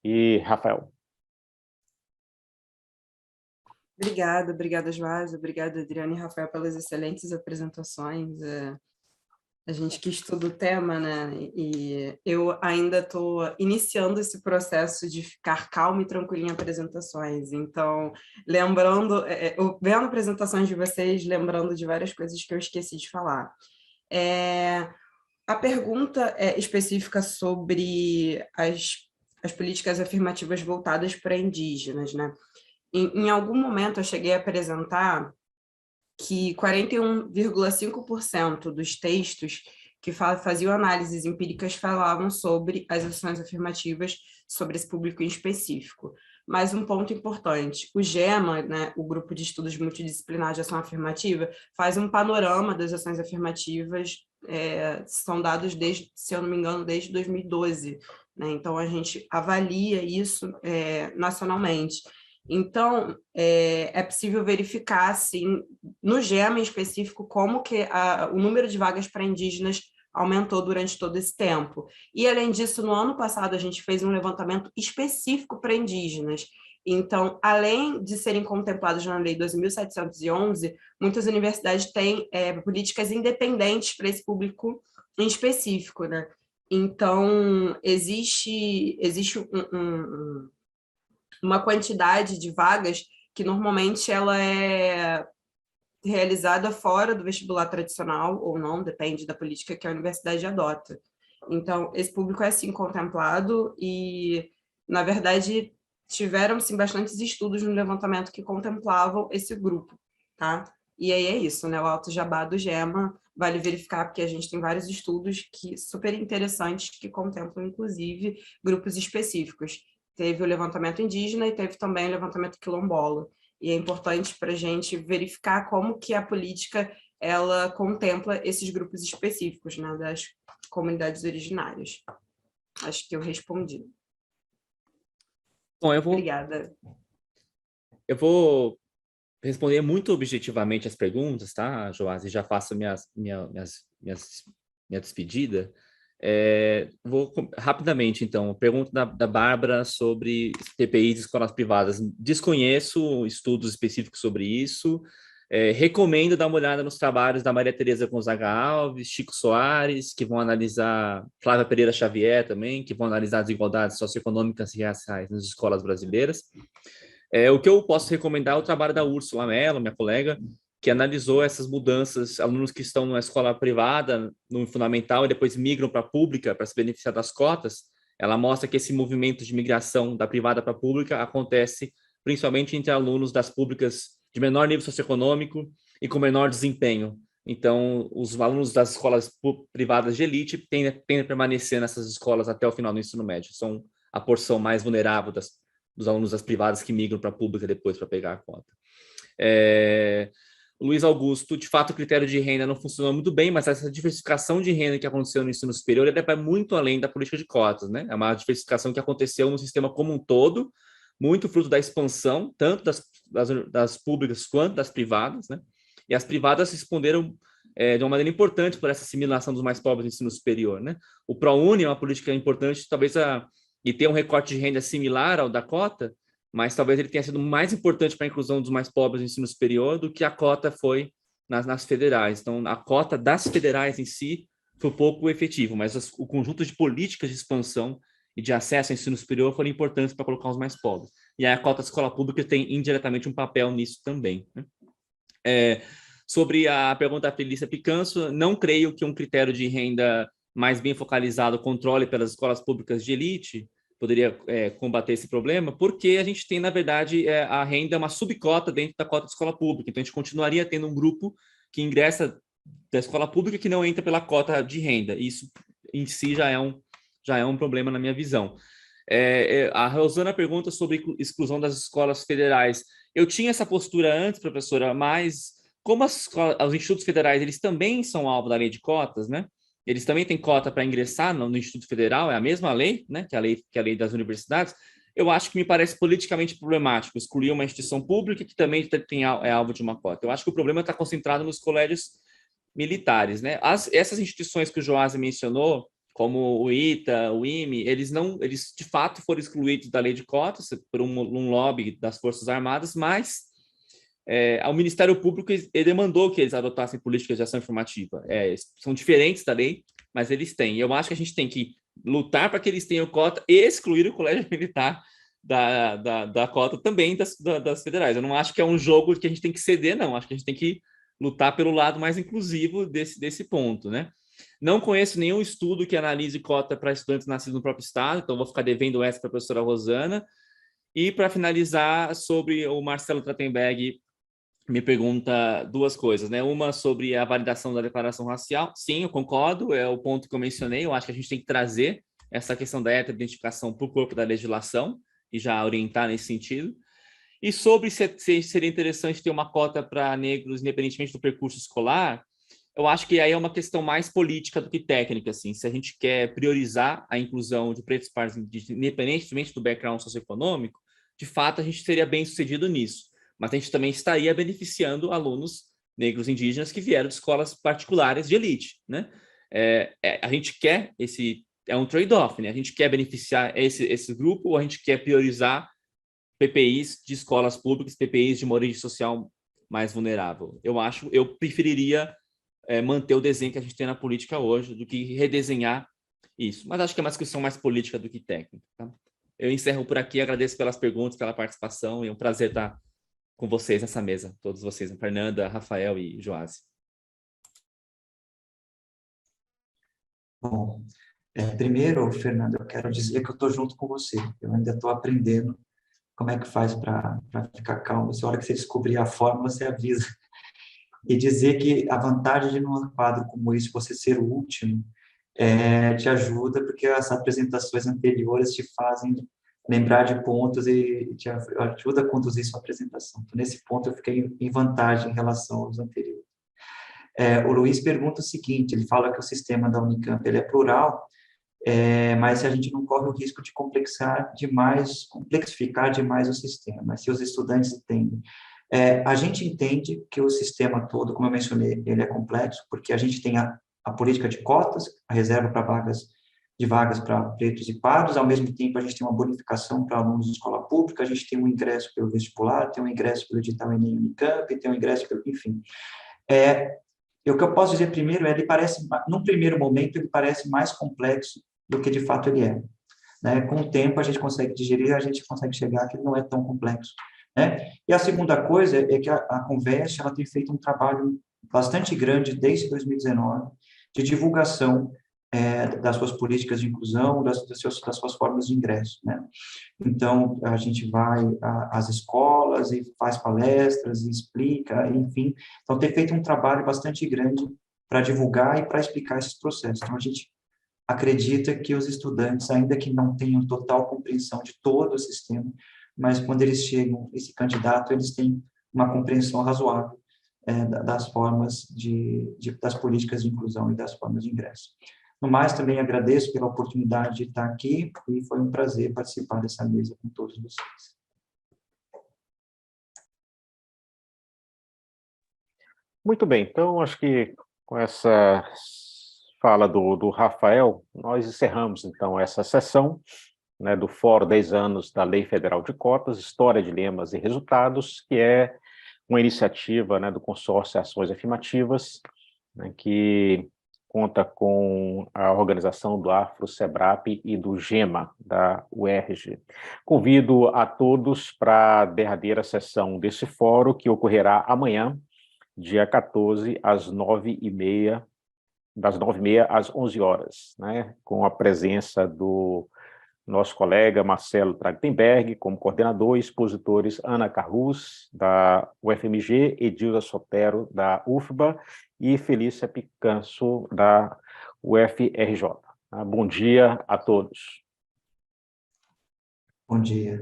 e Rafael. Obrigada, Joás, obrigada, Adriano e Rafael, pelas excelentes apresentações. A gente que estuda o tema, né? E eu ainda estou iniciando esse processo de ficar calma e tranquila em apresentações. Então, vendo apresentações de vocês, lembrando de várias coisas que eu esqueci de falar. A pergunta é específica sobre as políticas afirmativas voltadas para indígenas, né? Em algum momento eu cheguei a apresentar que 41,5% dos textos que faziam análises empíricas falavam sobre as ações afirmativas sobre esse público em específico. Mas um ponto importante, o GEMA, né, o Grupo de Estudos Multidisciplinar de Ação Afirmativa, faz um panorama das ações afirmativas, são dados, se eu não me engano, desde 2012. Né? Então, a gente avalia isso nacionalmente. Então, é possível verificar, assim, no GEMA em específico, como que o número de vagas para indígenas aumentou durante todo esse tempo. E, além disso, no ano passado, a gente fez um levantamento específico para indígenas. Então, além de serem contemplados na Lei 2.711, muitas universidades têm políticas independentes para esse público em específico, né? Então, existe uma quantidade de vagas que normalmente ela é realizada fora do vestibular tradicional ou não, depende da política que a universidade adota. Então, esse público é sim contemplado e, na verdade, tiveram sim bastantes estudos no levantamento que contemplavam esse grupo, tá? E aí é isso, né? O Alto Jabá do GEMA vale verificar, porque a gente tem vários estudos super interessantes que contemplam, inclusive, grupos específicos. Teve o levantamento indígena e teve também o levantamento quilombola. E é importante para a gente verificar como que a política ela contempla esses grupos específicos, né, das comunidades originárias. Acho que eu respondi. Bom, Obrigada. Eu vou responder muito objetivamente as perguntas, tá, Joás? E já faço minha despedida. Vou rapidamente, então, pergunta da Bárbara sobre TPIs de escolas privadas. Desconheço estudos específicos sobre isso. Recomendo dar uma olhada nos trabalhos da Maria Tereza Gonzaga Alves, Chico Soares, que vão analisar, Flávia Pereira Xavier também, que vão analisar as desigualdades socioeconômicas e raciais nas escolas brasileiras. O que eu posso recomendar é o trabalho da Úrsula Mello, minha colega, que analisou essas mudanças, alunos que estão na escola privada, no fundamental, e depois migram para a pública para se beneficiar das cotas. Ela mostra que esse movimento de migração da privada para a pública acontece principalmente entre alunos das públicas de menor nível socioeconômico e com menor desempenho. Então, os alunos das escolas privadas de elite tendem a permanecer nessas escolas até o final do ensino médio. São a porção mais vulnerável dos alunos das privadas que migram para a pública depois para pegar a cota. Luiz Augusto, de fato, o critério de renda não funcionou muito bem, mas essa diversificação de renda que aconteceu no ensino superior vai muito além da política de cotas, né? É uma diversificação que aconteceu no sistema como um todo, muito fruto da expansão, tanto das públicas quanto das privadas, né? E as privadas responderam de uma maneira importante por essa assimilação dos mais pobres no ensino superior, né? O ProUni é uma política importante, talvez, e ter um recorte de renda similar ao da cota, mas talvez ele tenha sido mais importante para a inclusão dos mais pobres no ensino superior do que a cota foi nas federais. Então, a cota das federais em si foi pouco efetivo, mas o conjunto de políticas de expansão e de acesso ao ensino superior foram importantes para colocar os mais pobres. E aí a cota da escola pública tem indiretamente um papel nisso também, né? Sobre a pergunta da Felícia Picanso, não creio que um critério de renda mais bem focalizado controle pelas escolas públicas de elite. poderia combater esse problema, porque a gente tem, na verdade, a renda é uma subcota dentro da cota de escola pública. Então, a gente continuaria tendo um grupo que ingressa da escola pública que não entra pela cota de renda. Isso, em si, já é um problema na minha visão. A Rosana pergunta sobre exclusão das escolas federais. Eu tinha essa postura antes, professora, mas como os institutos federais eles também são alvo da lei de cotas, né? Eles também têm cota para ingressar no Instituto Federal, é a mesma lei, né, que a lei das universidades. Eu acho que me parece politicamente problemático excluir uma instituição pública que também é alvo de uma cota. Eu acho que o problema está concentrado nos colégios militares, né? Essas instituições que o Joás mencionou, como o ITA, o IME, eles de fato foram excluídos da lei de cotas por um lobby das Forças Armadas, mas o Ministério Público ele demandou que eles adotassem políticas de ação informativa. São diferentes da lei, mas eles têm. Eu acho que a gente tem que lutar para que eles tenham cota e excluir o colégio militar da cota também das federais. Eu não acho que é um jogo que a gente tem que ceder, não. Acho que a gente tem que lutar pelo lado mais inclusivo desse ponto, né? Não conheço nenhum estudo que analise cota para estudantes nascidos no próprio estado, então vou ficar devendo essa para a professora Rosana. E, para finalizar, sobre o Marcelo Trachtenberg, me pergunta duas coisas, né? Uma sobre a validação da declaração racial. Sim, eu concordo, é o ponto que eu mencionei. Eu acho que a gente tem que trazer essa questão da heteroidentificação para o corpo da legislação e já orientar nesse sentido. E sobre se seria interessante ter uma cota para negros, independentemente do percurso escolar, eu acho que aí é uma questão mais política do que técnica, assim. Se a gente quer priorizar a inclusão de pretos pardos, independentemente do background socioeconômico, de fato a gente seria bem sucedido nisso. Mas a gente também estaria beneficiando alunos negros indígenas que vieram de escolas particulares de elite, né? A gente quer é um trade-off, né? A gente quer beneficiar esse grupo ou a gente quer priorizar PPIs de escolas públicas, PPIs de uma origem social mais vulnerável? Eu preferiria manter o desenho que a gente tem na política hoje do que redesenhar isso. Mas acho que é uma discussão mais política do que técnica. Tá? Eu encerro por aqui, agradeço pelas perguntas, pela participação e é um prazer estar com vocês nessa mesa, todos vocês, Fernanda, Rafael e Joás. Bom, primeiro, Fernanda, eu quero dizer que eu estou junto com você. Eu ainda estou aprendendo como é que faz para ficar calmo. Se a hora que você descobrir a fórmula, você avisa. E dizer que a vantagem de num quadro como esse, você ser o último, te ajuda, porque as apresentações anteriores te fazem lembrar de pontos e te ajuda a conduzir sua apresentação. Então, nesse ponto, eu fiquei em vantagem em relação aos anteriores. O Luiz pergunta o seguinte, ele fala que o sistema da Unicamp ele é plural, mas se a gente não corre o risco de complexificar demais o sistema, se os estudantes entendem. A gente entende que o sistema todo, como eu mencionei, ele é complexo, porque a gente tem a política de cotas, a reserva para vagas para pretos e pardos, ao mesmo tempo a gente tem uma bonificação para alunos de escola pública, a gente tem um ingresso pelo vestibular, tem um ingresso pelo edital Enem Unicamp, tem um ingresso pelo, enfim. O que eu posso dizer primeiro ele parece, num primeiro momento, ele parece mais complexo do que de fato ele é. Né? Com o tempo a gente consegue digerir, a gente consegue chegar que ele não é tão complexo. Né? E a segunda coisa é que a Converge ela tem feito um trabalho bastante grande desde 2019 de divulgação das suas políticas de inclusão, das suas formas de ingresso. Né? Então, a gente vai às escolas e faz palestras e explica, enfim. Então, tem feito um trabalho bastante grande para divulgar e para explicar esses processos. Então, a gente acredita que os estudantes, ainda que não tenham total compreensão de todo o sistema, mas quando eles chegam, esse candidato, eles têm uma compreensão razoável das formas das políticas de inclusão e das formas de ingresso. No mais, também agradeço pela oportunidade de estar aqui e foi um prazer participar dessa mesa com todos vocês. Muito bem, então acho que com essa fala do Rafael, nós encerramos então essa sessão, né, do Fórum 10 anos da Lei Federal de Cotas, História, Dilemas e Resultados, que é uma iniciativa, né, do Consórcio Ações Afirmativas, né, que conta com a organização do Afro-Sebrap e do GEMA, da UERJ. Convido a todos para a derradeira sessão desse fórum, que ocorrerá amanhã, dia 14, às 9h30, das 9h30 às 11 horas, né, com a presença do nosso colega Marcelo Trachtenberg, como coordenador, expositores Ana Carrus, da UFMG, Edilza Sotero, da UFBA, e Felícia Picanso, da UFRJ. Bom dia a todos. Bom dia.